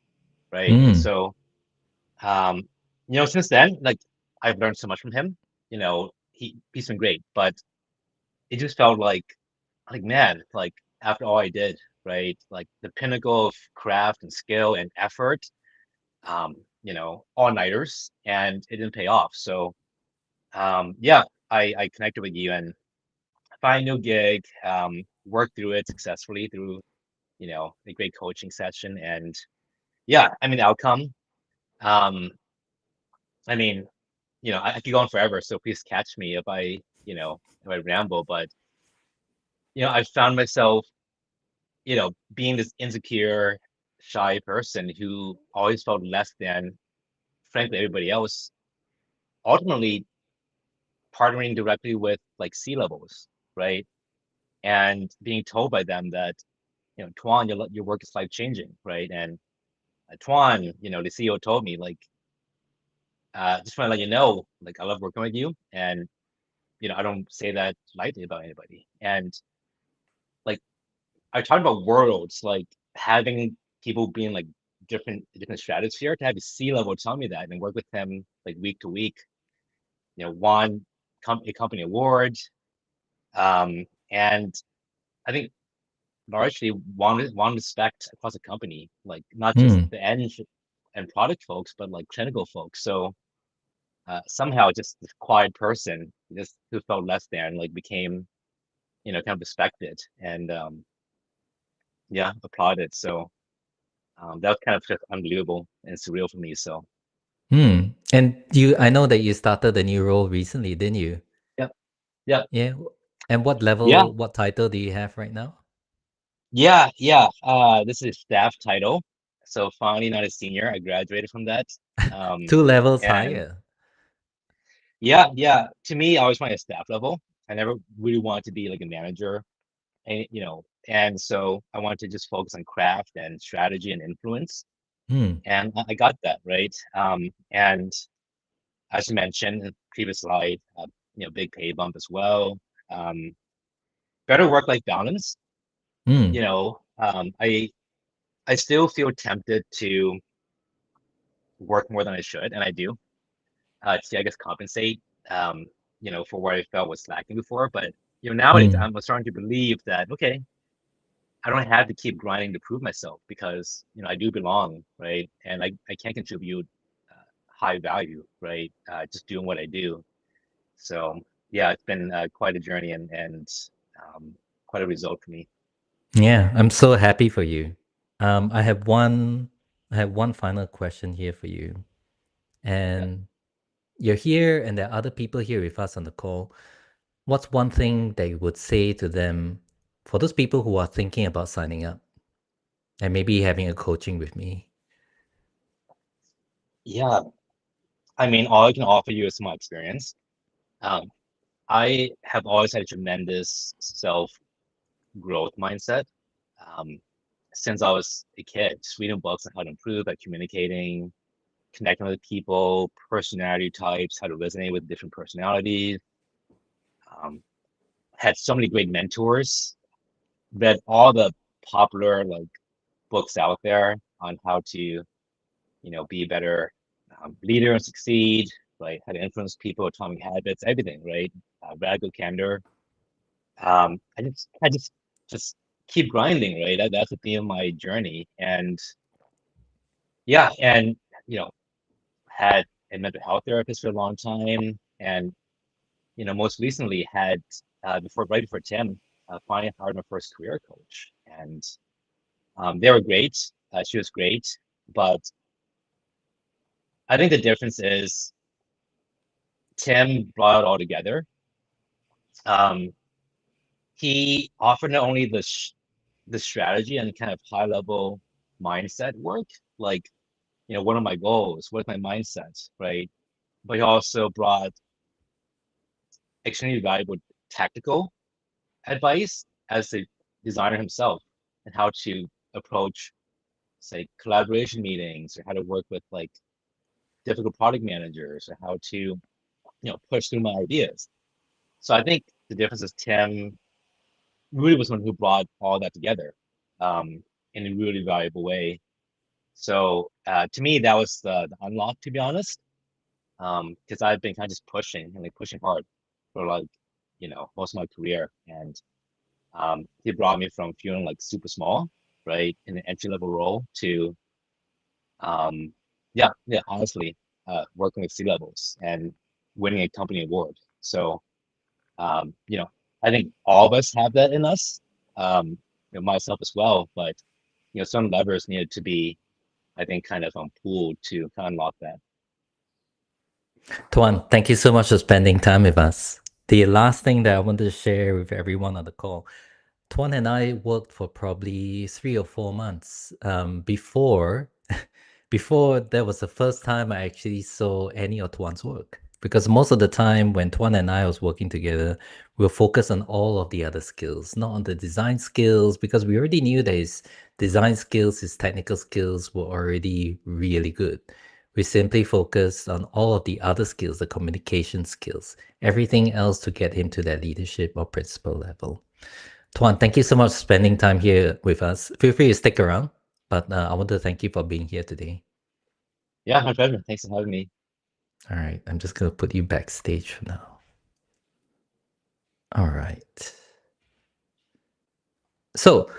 right? And Mm, so, um, since then, like I've learned so much from him. He's been great, but it just felt like man, like after all I did, right? Like the pinnacle of craft and skill and effort, all-nighters, and it didn't pay off. So, yeah, I connected with you and find a new gig, worked through it successfully through, a great coaching session. And yeah, I mean, the outcome, um, I mean, I could go on forever, so please catch me if I ramble, but, I found myself, being this insecure, shy person who always felt less than, frankly, everybody else, ultimately partnering directly with like C-levels, right? And being told by them that, Tuan, your work is life changing, right? And Tuan, the CEO told me like, just want to let you know, like I love working with you, and I don't say that lightly about anybody. And like I talked about worlds, like having people being like different stratosphere to have a C-level tell me that and work with them like week to week. Won a company award, and I think largely won respect across the company, like not just mm. the end and product folks, but like clinical folks. So somehow just this quiet person just who felt less than like became kind of respected and yeah, applauded. So that was kind of just unbelievable and surreal for me. So Hmm. And I know that you started a new role recently, didn't you? yeah, yeah, Yeah. And what yeah, level, what title do you have right now? yeah. This is staff title. So finally not a senior. I graduated from that. Um, Two levels and higher. yeah, yeah. To me, I always wanted a staff level. I never really wanted to be like a manager, and so I wanted to just focus on craft and strategy and influence. Hmm. And I got that, right? And as you mentioned in the previous slide, big pay bump as well. Um, better work-life balance. Hmm. I still feel tempted to work more than I should, and I do, to, I guess, compensate, for what I felt was lacking before. But, nowadays Hmm. I'm starting to believe that, okay, I don't have to keep grinding to prove myself because, I do belong, right? And I can contribute high value, right? Just doing what I do. So yeah, it's been quite a journey and um, quite a result for me. Yeah, I'm so happy for you. I have one final question here for you. Yeah. And you're here and there are other people here with us on the call. What's one thing that you would say to them for those people who are thinking about signing up and maybe having a coaching with me? Yeah. I mean, all I can offer you is my experience. Um, I have always had a tremendous self-growth mindset um, since I was a kid, just reading books on how to improve at communicating, connecting with people, personality types, how to resonate with different personalities. Um, had so many great mentors, read all the popular like books out there on how to, be a better leader and succeed, like how to influence people, atomic habits, everything, right? Radical candor. I just keep grinding, right? That's the theme of my journey, and yeah, and you know, had a mental health therapist for a long time, and most recently had right before Tim, finally hired my first career coach, and they were great. She was great, but I think the difference is Tim brought it all together. Um, he offered not only the strategy and kind of high level mindset work, like what are my goals, what's my mindset, right? But he also brought extremely valuable tactical advice as a designer himself and how to approach, say, collaboration meetings or how to work with like difficult product managers or how to, push through my ideas. So I think the difference is Tim really was one who brought all that together um, in a really valuable way. So to me, that was the unlock, to be honest, because I've been kind of just pushing and like pushing hard for like, most of my career. And he brought me from feeling like super small, right, in an entry level role to, um, yeah, honestly, working with C levels and winning a company award. So, um, you know, I think all of us have that in us, myself as well. But some levers needed to be, I think, kind of pulled to kind of unlock that. Tuan, thank you so much for spending time with us. The last thing that I wanted to share with everyone on the call, Tuan and I worked for probably 3 or 4 months before that was the first time I actually saw any of Tuan's work. Because most of the time when Tuan and I was working together, we were focused on all of the other skills, not on the design skills, because we already knew that his design skills, his technical skills were already really good. We simply focused on all of the other skills, the communication skills, everything else to get him to that leadership or principal level. Tuan, thank you so much for spending time here with us. Feel free to stick around, but I want to thank you for being here today. Yeah, my pleasure. Thanks for having me. All right, I'm just going to put you backstage for now. All right. So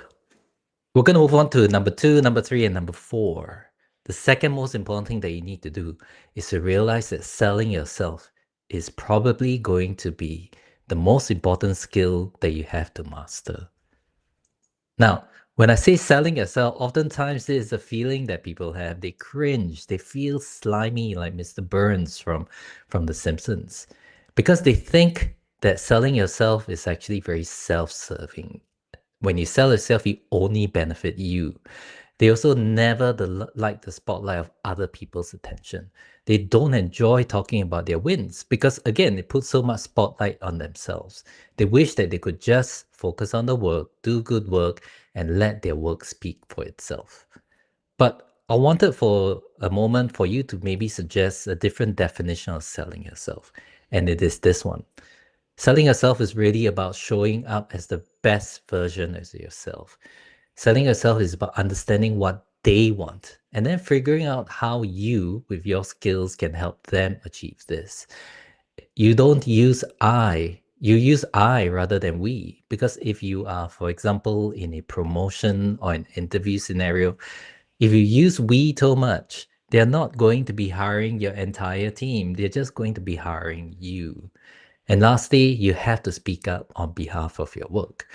we're going to move on to number 2, number 3, and number 4. The second most important thing that you need to do is to realize that selling yourself is probably going to be the most important skill that you have to master. Now, when I say selling yourself, oftentimes there's a feeling that people have. They cringe. They feel slimy like Mr. Burns from The Simpsons because they think that selling yourself is actually very self-serving. When you sell yourself, you only benefit you. They also never like the spotlight of other people's attention. They don't enjoy talking about their wins because, again, it puts so much spotlight on themselves. They wish that they could just focus on the work, do good work, and let their work speak for itself. But I wanted for a moment for you to maybe suggest a different definition of selling yourself. And it is this one. Selling yourself is really about showing up as the best version of yourself. Selling yourself is about understanding what they want and then figuring out how you, with your skills, can help them achieve this. You don't use I, you use I rather than we. Because if you are, for example, in a promotion or an interview scenario, if you use we too much, they're not going to be hiring your entire team. They're just going to be hiring you. And lastly, you have to speak up on behalf of your work.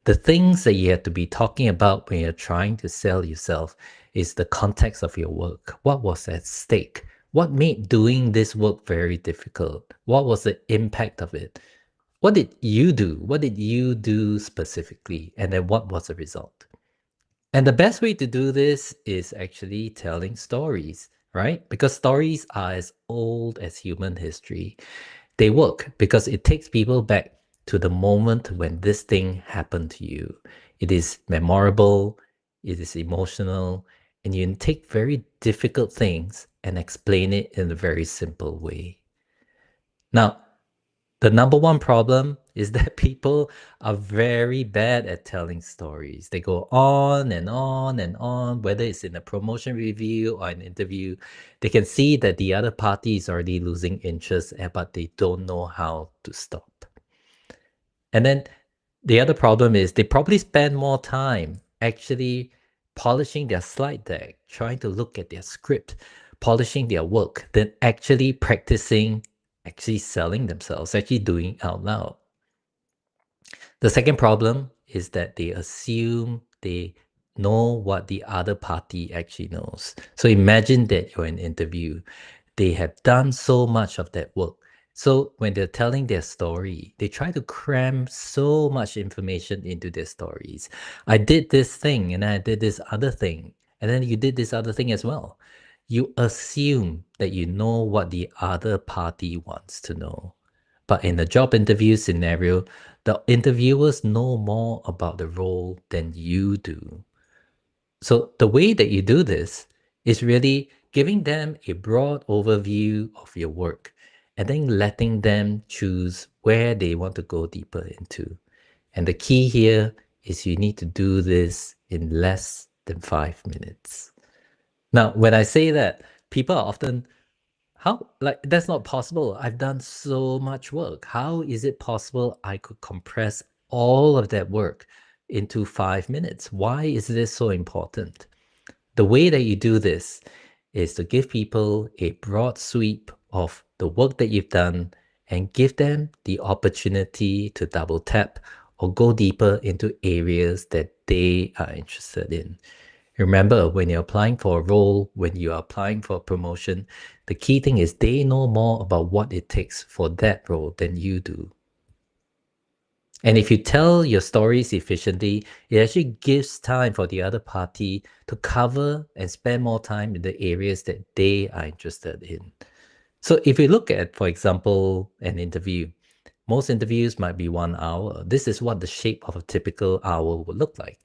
The things that you have to be talking about when you're trying to sell yourself is the context of your work. What was at stake? What made doing this work very difficult? What was the impact of it? What did you do? What did you do specifically? And then what was the result? And the best way to do this is actually telling stories, right? Because stories are as old as human history. They work because it takes people back to the moment when this thing happened to you. It is memorable, it is emotional, and you can take very difficult things and explain it in a very simple way. Now, The number one problem is that people are very bad at telling stories. They go on and on and on, whether it's in a promotion review or an interview. They can see that the other party is already losing interest, but they don't know how to stop. And then the other problem is they probably spend more time actually polishing their slide deck, trying to look at their script, polishing their work, than actually practicing, actually selling themselves, actually doing out loud. The second problem is that they assume they know what the other party actually knows. So imagine that you're in an interview. They have done so much of that work. So when they're telling their story, they try to cram so much information into their stories. I did this thing and I did this other thing. And then you did this other thing as well. You assume that you know what the other party wants to know. But in a job interview scenario, the interviewers know more about the role than you do. So the way that you do this is really giving them a broad overview of your work and then letting them choose where they want to go deeper into. And the key here is you need to do this in less than 5 minutes. Now, when I say that, people are often, how, like, that's not possible. I've done so much work. How is it possible I could compress all of that work into 5 minutes? Why is this so important? The way that you do this is to give people a broad sweep of the work that you've done and give them the opportunity to double tap or go deeper into areas that they are interested in. Remember, when you're applying for a role, when you are applying for a promotion, the key thing is they know more about what it takes for that role than you do. And if you tell your stories efficiently, it actually gives time for the other party to cover and spend more time in the areas that they are interested in. So if you look at, for example, an interview, most interviews might be 1 hour. This is what the shape of a typical hour would look like.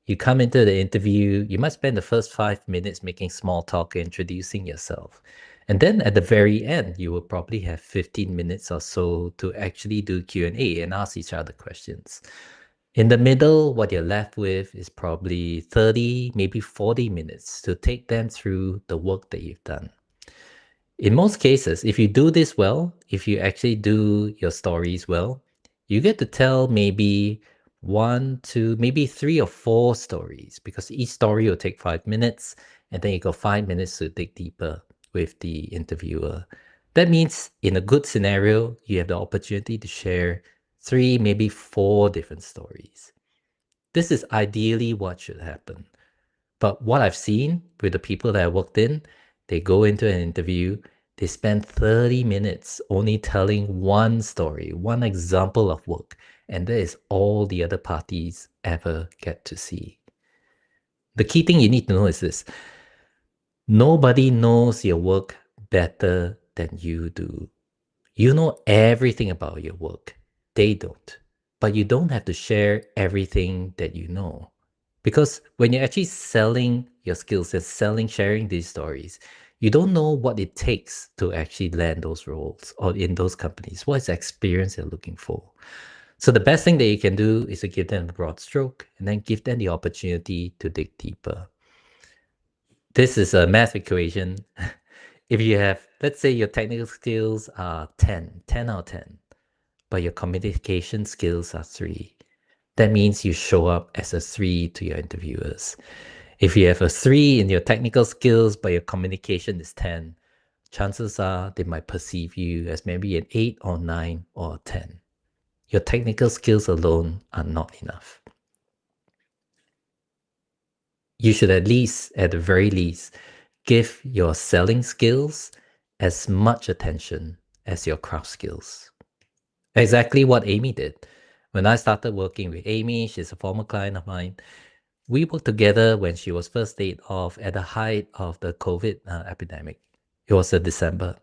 You come into the interview, you might spend the first 5 minutes making small talk, introducing yourself. And then at the very end, you will probably have 15 minutes or so to actually do Q&A and ask each other questions. In the middle, what you're left with is probably 30, maybe 40 minutes to take them through the work that you've done. In most cases, if you do this well, if you actually do your stories well, you get to tell maybe one, two, maybe 3 or 4 stories, because each story will take 5 minutes, and then you got 5 minutes to dig deeper with the interviewer. That means in a good scenario, you have the opportunity to share 3, maybe 4 different stories. This is ideally what should happen. But what I've seen with the people that I worked in, they go into an interview, they spend 30 minutes only telling one story, one example of work, and that is all the other parties ever get to see. The key thing you need to know is this: nobody knows your work better than you do. You know everything about your work. They don't. But you don't have to share everything that you know. Because when you're actually selling your skills and sharing these stories, you don't know what it takes to actually land those roles or in those companies. What is the experience they're looking for? So the best thing that you can do is to give them a broad stroke and then give them the opportunity to dig deeper. This is a math equation. If you have, let's say your technical skills are 10 out of 10, but your communication skills are 3, that means you show up as a 3 to your interviewers. If you have a 3 in your technical skills, but your communication is 10, chances are they might perceive you as maybe an 8 or 9 or a 10. Your technical skills alone are not enough. You should at least, at the very least, give your selling skills as much attention as your craft skills. Exactly what Amy did. When I started working with Amy, she's a former client of mine. We worked together when she was first laid off at the height of the COVID epidemic. It was December.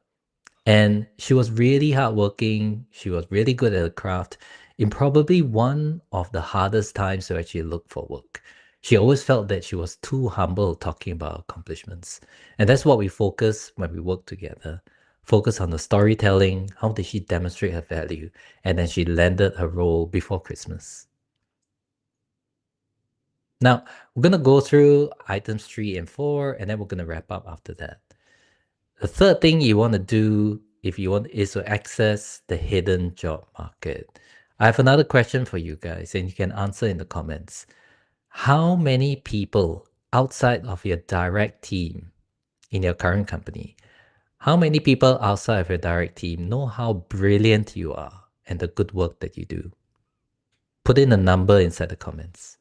And she was really hardworking. She was really good at her craft in probably one of the hardest times to actually look for work. She always felt that she was too humble talking about accomplishments. And that's what we focus when we work together. focus on the storytelling. How did she demonstrate her value? And then she landed her role before Christmas. Now, we're going to go through items 3 and 4, and then we're going to wrap up after that. The third thing you want to do if you want is to access the hidden job market. I have another question for you guys, and you can answer in the comments. How many people outside of your direct team in your current company, how many people outside of your direct team know how brilliant you are and the good work that you do? Put in a number inside the comments.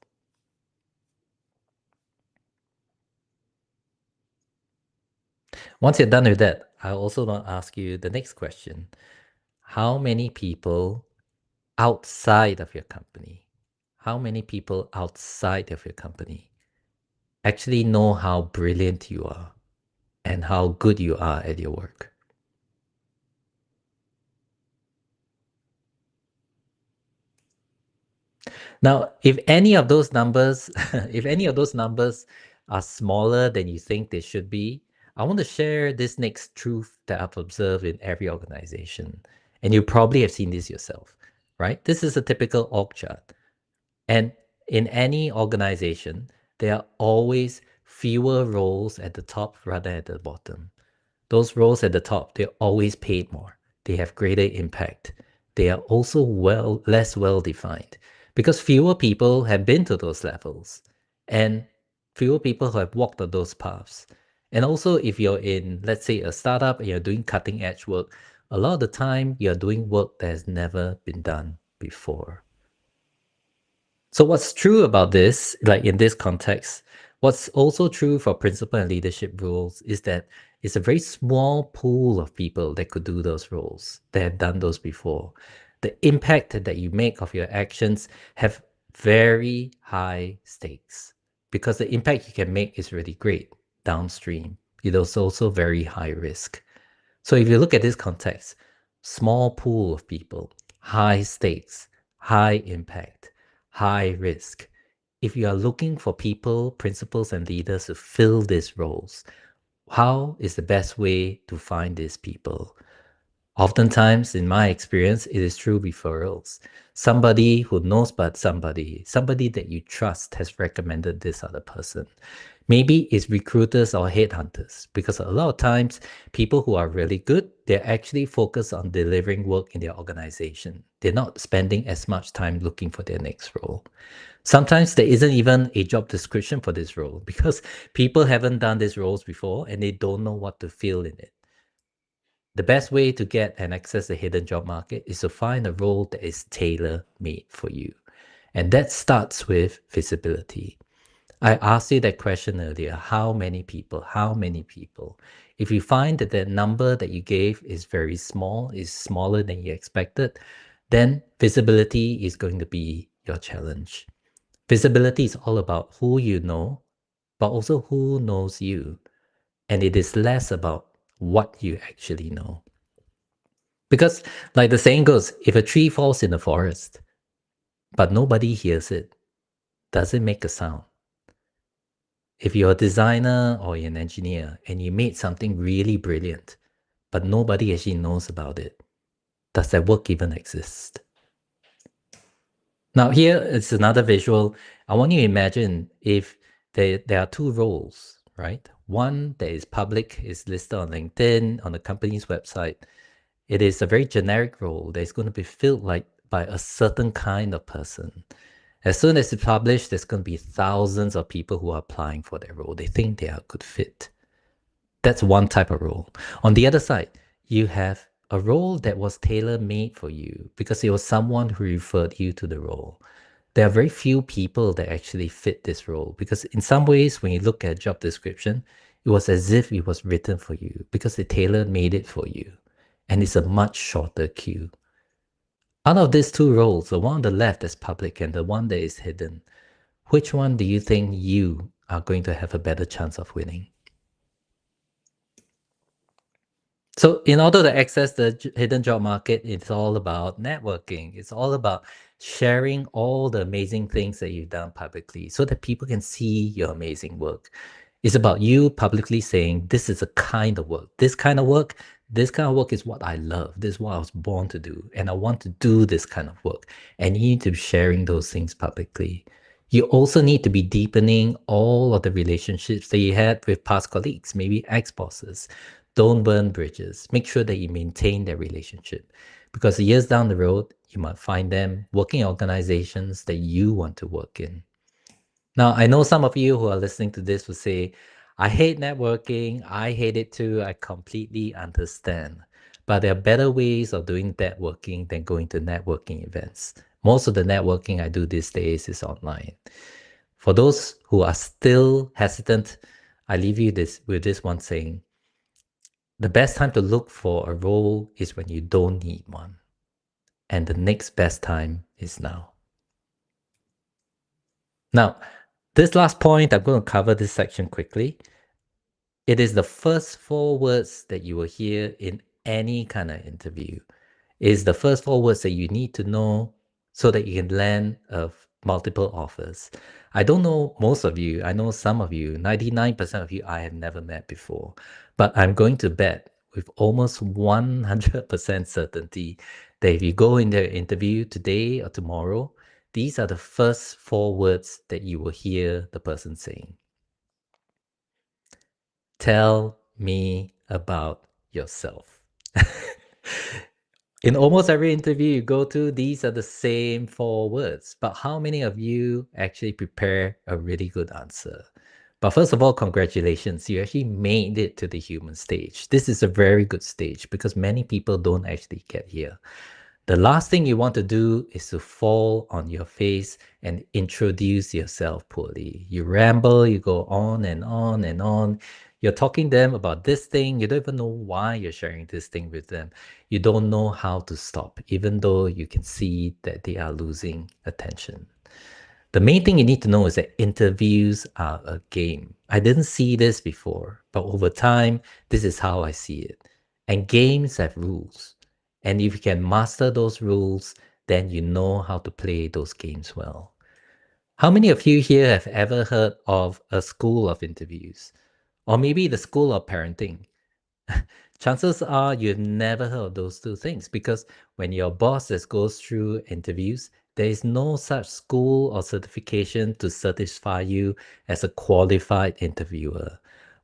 Once you're done with that, I also want to ask you the next question. How many people outside of your company, how many people outside of your company actually know how brilliant you are and how good you are at your work? Now, if any of those numbers, if any of those numbers are smaller than you think they should be, I want to share this next truth that I've observed in every organization. And you probably have seen this yourself, right? This is a typical org chart. And in any organization, there are always fewer roles at the top rather at the bottom. Those roles at the top, they're always paid more. They have greater impact. They are also less well defined because fewer people have been to those levels and fewer people have walked on those paths. And also, if you're in, let's say, a startup and you're doing cutting edge work, a lot of the time you're doing work that has never been done before. So what's true about this, like in this context, what's also true for principal and leadership roles is that it's a very small pool of people that could do those roles, that have done those before. The impact that you make of your actions have very high stakes because the impact you can make is really great downstream. It is also very high risk. So if you look at this context, small pool of people, high stakes, high impact, high risk. If you are looking for people, principals, and leaders to fill these roles, how is the best way to find these people? Oftentimes, in my experience, it is through referrals. Somebody who knows but somebody that you trust has recommended this other person. Maybe it's recruiters or headhunters, because a lot of times people who are really good, they're actually focused on delivering work in their organization. They're not spending as much time looking for their next role. Sometimes there isn't even a job description for this role because people haven't done these roles before and they don't know what to fill in it. The best way to get and access the hidden job market is to find a role that is tailor-made for you. And that starts with visibility. I asked you that question earlier. How many people? How many people? If you find that the number that you gave is very small, is smaller than you expected, then visibility is going to be your challenge. Visibility is all about who you know, but also who knows you. And it is less about what you actually know. Because, like the saying goes, if a tree falls in the forest, but nobody hears it, does it make a sound? If you're a designer or you're an engineer and you made something really brilliant, but nobody actually knows about it, does that work even exist? Now, here is another visual. I want you to imagine if there are two roles, right? One that is public, is listed on LinkedIn, on the company's website. It is a very generic role that is going to be filled like by a certain kind of person. As soon as it's published, there's going to be thousands of people who are applying for that role. They think they are a good fit. That's one type of role. On the other side, you have a role that was tailor-made for you because it was someone who referred you to the role. There are very few people that actually fit this role because in some ways, when you look at job description, it was as if it was written for you because they tailor-made it for you. And it's a much shorter queue. Out of these two roles, the one on the left is public and the one that is hidden, which one do you think you are going to have a better chance of winning? So in order to access the hidden job market, it's all about networking. It's all about sharing all the amazing things that you've done publicly so that people can see your amazing work. It's about you publicly saying, this is a kind of work. This kind of work is what I love. This is what I was born to do. And I want to do this kind of work. And you need to be sharing those things publicly. You also need to be deepening all of the relationships that you had with past colleagues, maybe ex-bosses. Don't burn bridges. Make sure that you maintain their relationship. Because years down the road, you might find them working in organizations that you want to work in. Now, I know some of you who are listening to this will say, I hate networking. I hate it too. I completely understand. But there are better ways of doing networking than going to networking events. Most of the networking I do these days is online. For those who are still hesitant, I leave you this with this one saying, the best time to look for a role is when you don't need one. And the next best time is now. Now, this last point, I'm going to cover this section quickly. It is the first four words that you will hear in any kind of interview. It is the first four words that you need to know so that you can land of multiple offers. I don't know most of you. I know some of you, 99% of you I have never met before. But I'm going to bet with almost 100% certainty that if you go in their interview today or tomorrow, these are the first four words that you will hear the person saying. Tell me about yourself. In almost every interview you go to, these are the same four words. But how many of you actually prepare a really good answer? But first of all, congratulations. You actually made it to the human stage. This is a very good stage because many people don't actually get here. The last thing you want to do is to fall on your face and introduce yourself poorly. You ramble, you go on and on and on. You're talking to them about this thing. You don't even know why you're sharing this thing with them. You don't know how to stop, even though you can see that they are losing attention. The main thing you need to know is that interviews are a game. I didn't see this before, but over time, this is how I see it. And games have rules. And if you can master those rules, then you know how to play those games well. How many of you here have ever heard of a school of interviews? Or maybe the school of parenting? Chances are you've never heard of those two things because when your boss just goes through interviews, there is no such school or certification to certify you as a qualified interviewer.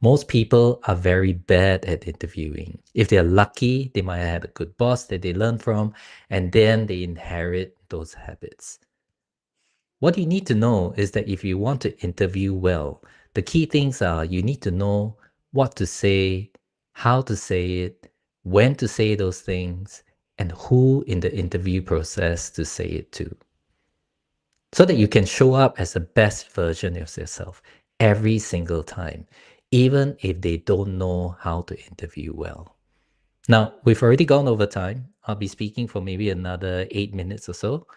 Most people are very bad at interviewing. If they're lucky, they might have had a good boss that they learn from, and then they inherit those habits. What you need to know is that if you want to interview well, the key things are you need to know what to say, how to say it, when to say those things, and who in the interview process to say it to. So that you can show up as the best version of yourself every single time, even if they don't know how to interview well. Now, we've already gone over time. I'll be speaking for maybe another 8 minutes or so.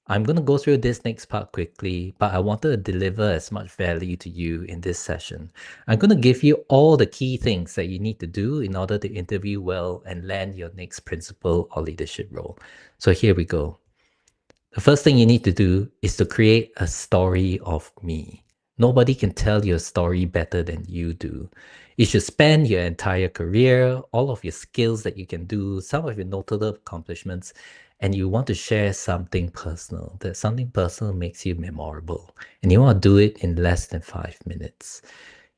I'm going to go through this next part quickly, but I wanted to deliver as much value to you in this session. I'm going to give you all the key things that you need to do in order to interview well and land your next principal or leadership role. So here we go. The first thing you need to do is to create a story of me. Nobody can tell your story better than you do. You should spend your entire career, all of your skills that you can do, some of your notable accomplishments, and you want to share something personal. That something personal makes you memorable, and you want to do it in less than 5 minutes.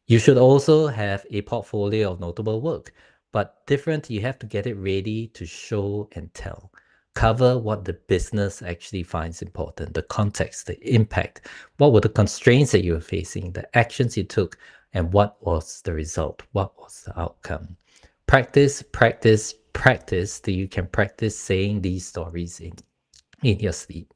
You should also have a portfolio of notable work, but different, you have to get it ready to show and tell. Cover what the business actually finds important, the context, the impact, what were the constraints that you were facing, the actions you took, and what was the result, what was the outcome. Practice, practice, practice till you can practice saying these stories in your sleep.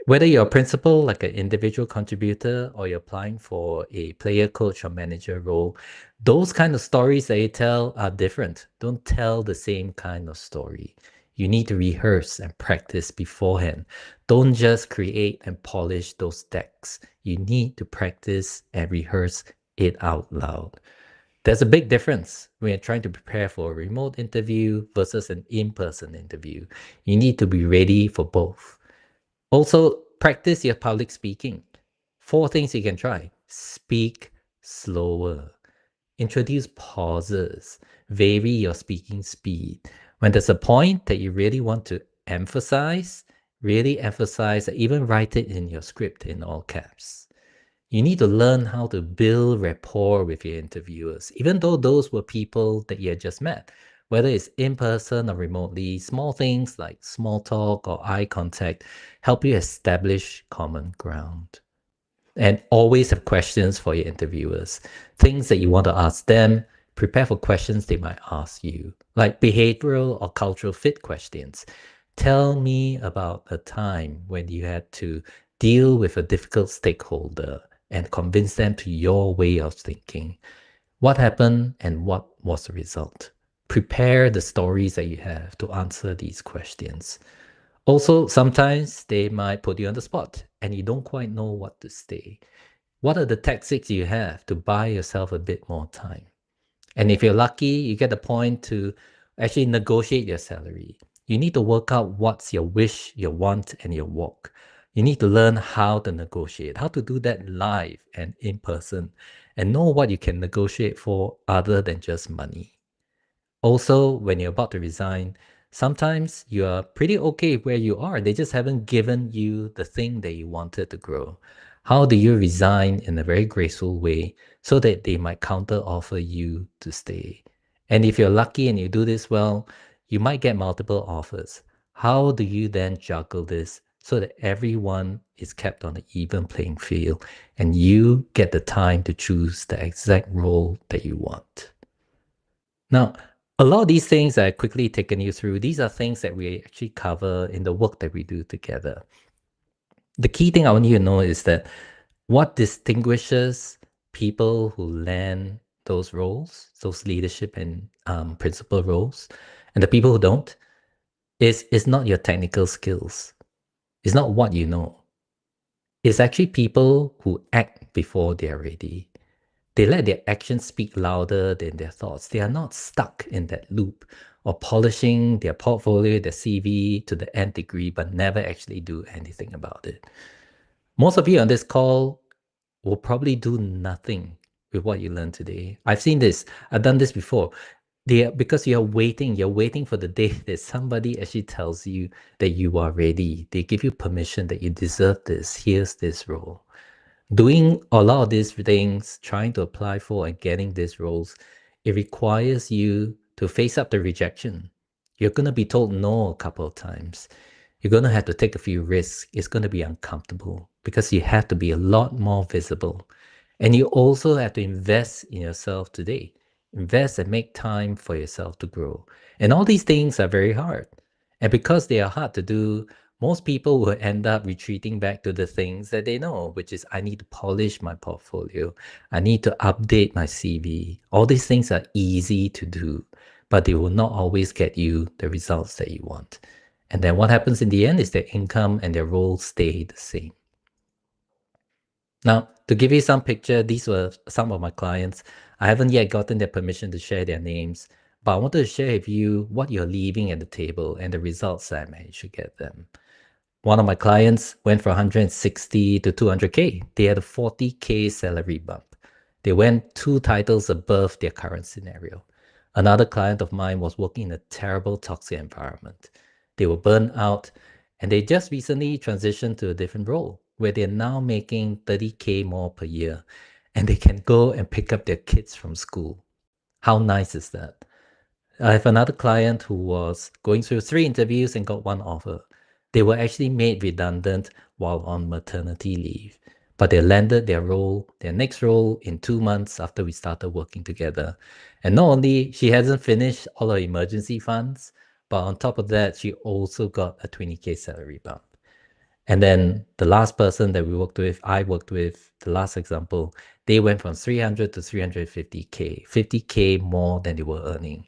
Whether you're a principal, like an individual contributor, or you're applying for a player, coach, or manager role, those kind of stories that you tell are different. Don't tell the same kind of story. You need to rehearse and practice beforehand. Don't just create and polish those decks. You need to practice and rehearse it out loud. There's a big difference when you're trying to prepare for a remote interview versus an in-person interview. You need to be ready for both. Also, practice your public speaking. 4 things you can try: speak, slower. Introduce pauses, vary your speaking speed. When there's a point that you really want to emphasize, really emphasize, even write it in your script in all caps. You need to learn how to build rapport with your interviewers, even though those were people that you had just met. Whether it's in person or remotely, small things like small talk or eye contact help you establish common ground. And always have questions for your interviewers, things that you want to ask them. Prepare for questions they might ask you, like behavioral or cultural fit questions. Tell me about a time when you had to deal with a difficult stakeholder and convince them to your way of thinking. What happened and what was the result? Prepare the stories that you have to answer these questions. Also, sometimes they might put you on the spot and you don't quite know what to say. What are the tactics you have to buy yourself a bit more time? And if you're lucky, you get the point to actually negotiate your salary. You need to work out what's your wish, your want, and your walk. You need to learn how to negotiate, how to do that live and in person, and know what you can negotiate for other than just money. Also, when you're about to resign, sometimes you are pretty okay where you are. They just haven't given you the thing that you wanted to grow. How do you resign in a very graceful way so that they might counter offer you to stay? And if you're lucky and you do this well, you might get multiple offers. How do you then juggle this so that everyone is kept on an even playing field and you get the time to choose the exact role that you want? Now, a lot of these things that I've quickly taken you through, these are things that we actually cover in the work that we do together. The key thing I want you to know is that what distinguishes people who land those roles, those leadership and principal roles, and the people who don't, is not your technical skills. It's not what you know. It's actually people who act before they're ready. They let their actions speak louder than their thoughts. They are not stuck in that loop of polishing their portfolio, their CV to the nth degree, but never actually do anything about it. Most of you on this call will probably do nothing with what you learned today. I've seen this. I've done this before. Because you're waiting for the day that somebody actually tells you that you are ready. They give you permission that you deserve this. Here's this role. Doing a lot of these things, trying to apply for and getting these roles, it requires you to face up the rejection. You're going to be told no a couple of times. You're going to have to take a few risks. It's going to be uncomfortable because you have to be a lot more visible. And you also have to invest in yourself today. Invest and make time for yourself to grow. And all these things are very hard. And because they are hard to do, most people will end up retreating back to the things that they know, which is I need to polish my portfolio. I need to update my CV. All these things are easy to do, but they will not always get you the results that you want. And then what happens in the end is their income and their roles stay the same. Now, to give you some picture, these were some of my clients. I haven't yet gotten their permission to share their names, but I wanted to share with you what you're leaving at the table and the results that I managed to get them. One of my clients went from 160 to 200K. They had a 40K salary bump. They went 2 titles above their current scenario. Another client of mine was working in a terrible toxic environment. They were burned out and they just recently transitioned to a different role where they're now making 30K more per year and they can go and pick up their kids from school. How nice is that? I have another client who was going through 3 interviews and got 1 offer. They were actually made redundant while on maternity leave, but they landed their next role in 2 months after we started working together. And not only she hasn't finished all her emergency funds, but on top of that, she also got a 20K salary bump. And then the last person that I worked with, the last example, they went from 300 to 350K, 50K more than they were earning.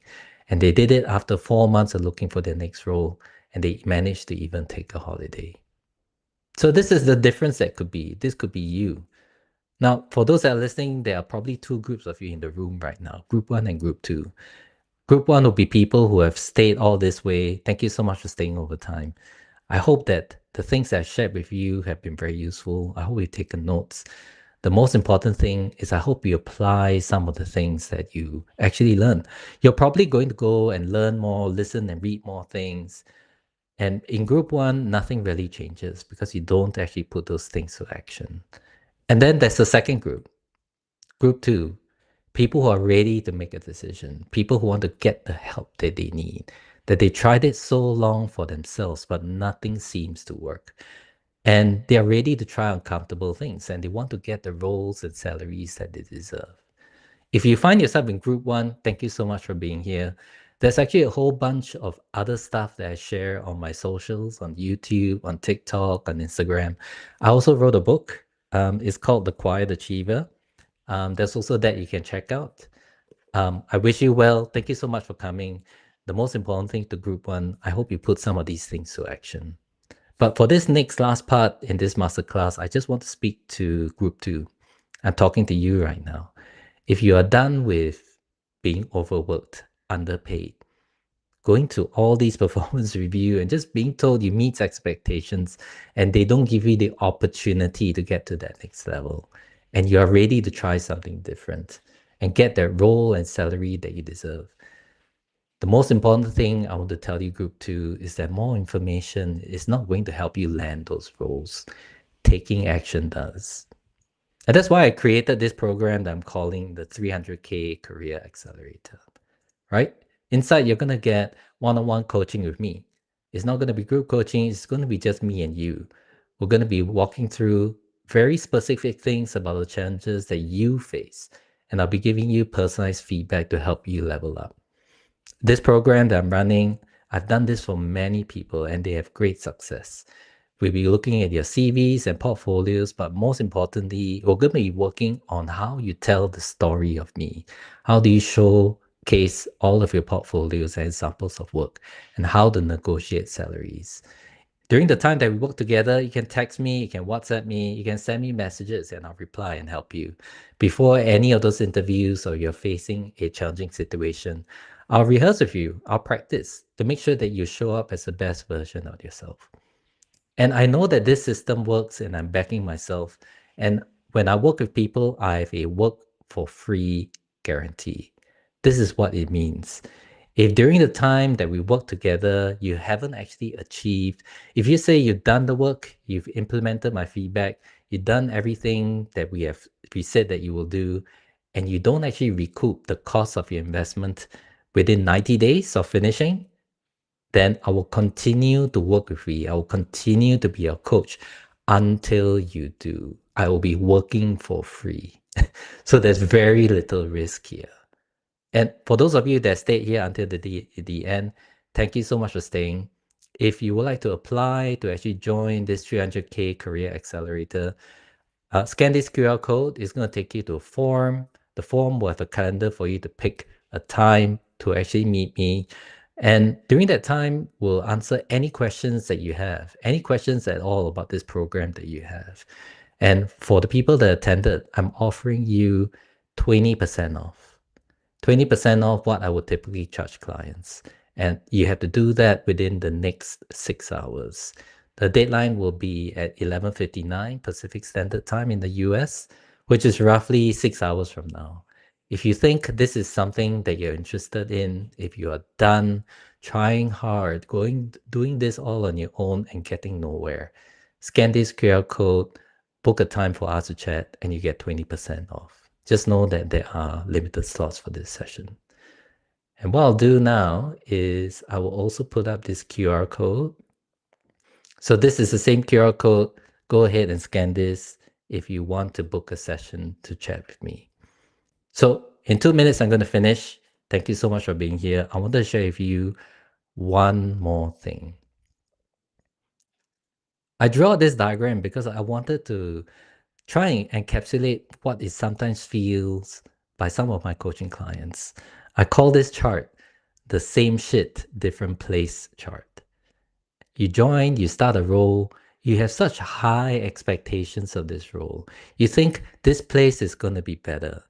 And they did it after 4 months of looking for their next role, and they managed to even take a holiday. So this is the difference that could be. This could be you. Now, for those that are listening, there are probably 2 groups of you in the room right now, group 1 and group 2. Group 1 will be people who have stayed all this way. Thank you so much for staying over time. I hope that the things that I shared with you have been very useful. I hope you've taken notes. The most important thing is I hope you apply some of the things that you actually learn. You're probably going to go and learn more, listen and read more things. And in group one, nothing really changes because you don't actually put those things to action. And then there's the second group, group two, people who are ready to make a decision, people who want to get the help that they need, that they tried it so long for themselves, but nothing seems to work. And they are ready to try uncomfortable things and they want to get the roles and salaries that they deserve. If you find yourself in group one, thank you so much for being here. There's actually a whole bunch of other stuff that I share on my socials, on YouTube, on TikTok, on Instagram. I also wrote a book. It's called The Quiet Achiever. There's also that you can check out. I wish you well. Thank you so much for coming. The most important thing to group one, I hope you put some of these things to action. But for this next last part in this masterclass, I just want to speak to group two. I'm talking to you right now. If you are done with being overworked, underpaid, going to all these performance review and just being told you meet expectations and they don't give you the opportunity to get to that next level, and you are ready to try something different and get that role and salary that you deserve. The most important thing I want to tell you, group two, is that more information is not going to help you land those roles. Taking action does. And that's why I created this program that I'm calling the 300K Career Accelerator, right? Inside, you're going to get one-on-one coaching with me. It's not going to be group coaching. It's going to be just me and you. We're going to be walking through very specific things about the challenges that you face. And I'll be giving you personalized feedback to help you level up. This program that I'm running, I've done this for many people and they have great success. We'll be looking at your CVs and portfolios, but most importantly, we're going to be working on how you tell the story of me. How do you showcase all of your portfolios and examples of work, and how to negotiate salaries? During the time that we work together, you can text me, you can WhatsApp me, you can send me messages, and I'll reply and help you. Before any of those interviews or you're facing a challenging situation, I'll rehearse with you, I'll practice to make sure that you show up as the best version of yourself. And I know that this system works and I'm backing myself. And when I work with people, I have a work for free guarantee. This is what it means. If during the time that we work together, you haven't actually achieved, if you say you've done the work, you've implemented my feedback, you've done everything that we said that you will do, and you don't actually recoup the cost of your investment within 90 days of finishing, then I will continue to work with you. I will continue to be your coach until you do. I will be working for free. So there's very little risk here. And for those of you that stayed here until the end, thank you so much for staying. If you would like to apply to actually join this 300K Career Accelerator, scan this QR code. It's going to take you to a form. The form will have a calendar for you to pick a time to actually meet me. And during that time, we'll answer any questions that you have, any questions at all about this program that you have. And for the people that attended, I'm offering you 20% off. 20% off what I would typically charge clients. And you have to do that within the next 6 hours. The deadline will be at 11:59 Pacific Standard Time in the US, which is roughly 6 hours from now. If you think this is something that you're interested in, if you are done trying hard, doing this all on your own and getting nowhere, scan this QR code, book a time for us to chat, and you get 20% off. Just know that there are limited slots for this session. And what I'll do now is I will also put up this QR code. So this is the same QR code. Go ahead and scan this if you want to book a session to chat with me. So in 2 minutes, I'm going to finish. Thank you so much for being here. I want to share with you one more thing. I draw this diagram because I wanted to try and encapsulate what it sometimes feels by some of my coaching clients. I call this chart the same shit, different place chart. You join, you start a role, you have such high expectations of this role. You think this place is going to be better.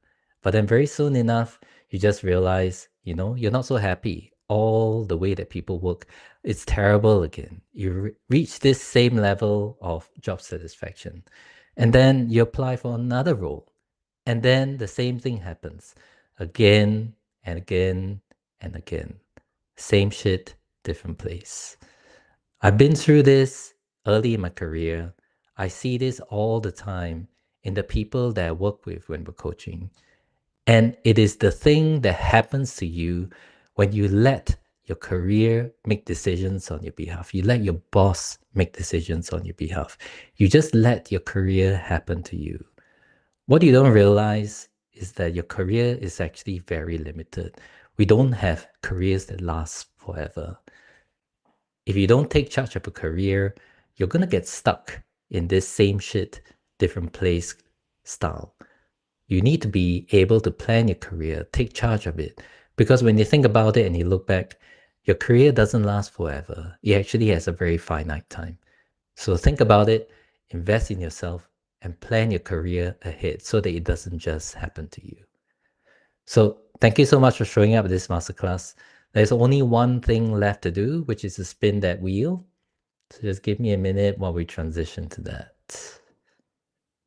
But then very soon enough, you just realize, you're not so happy. All the way that people work, it's terrible again. You reach this same level of job satisfaction. And then you apply for another role. And then the same thing happens again and again and again. Same shit, different place. I've been through this early in my career. I see this all the time in the people that I work with when we're coaching. And it is the thing that happens to you when you let your career make decisions on your behalf. You let your boss make decisions on your behalf. You just let your career happen to you. What you don't realize is that your career is actually very limited. We don't have careers that last forever. If you don't take charge of a career, you're going to get stuck in this same shit, different place style. You need to be able to plan your career, take charge of it. Because when you think about it and you look back, your career doesn't last forever. It actually has a very finite time. So think about it, invest in yourself, and plan your career ahead so that it doesn't just happen to you. So thank you so much for showing up at this masterclass. There's only one thing left to do, which is to spin that wheel. So just give me a minute while we transition to that.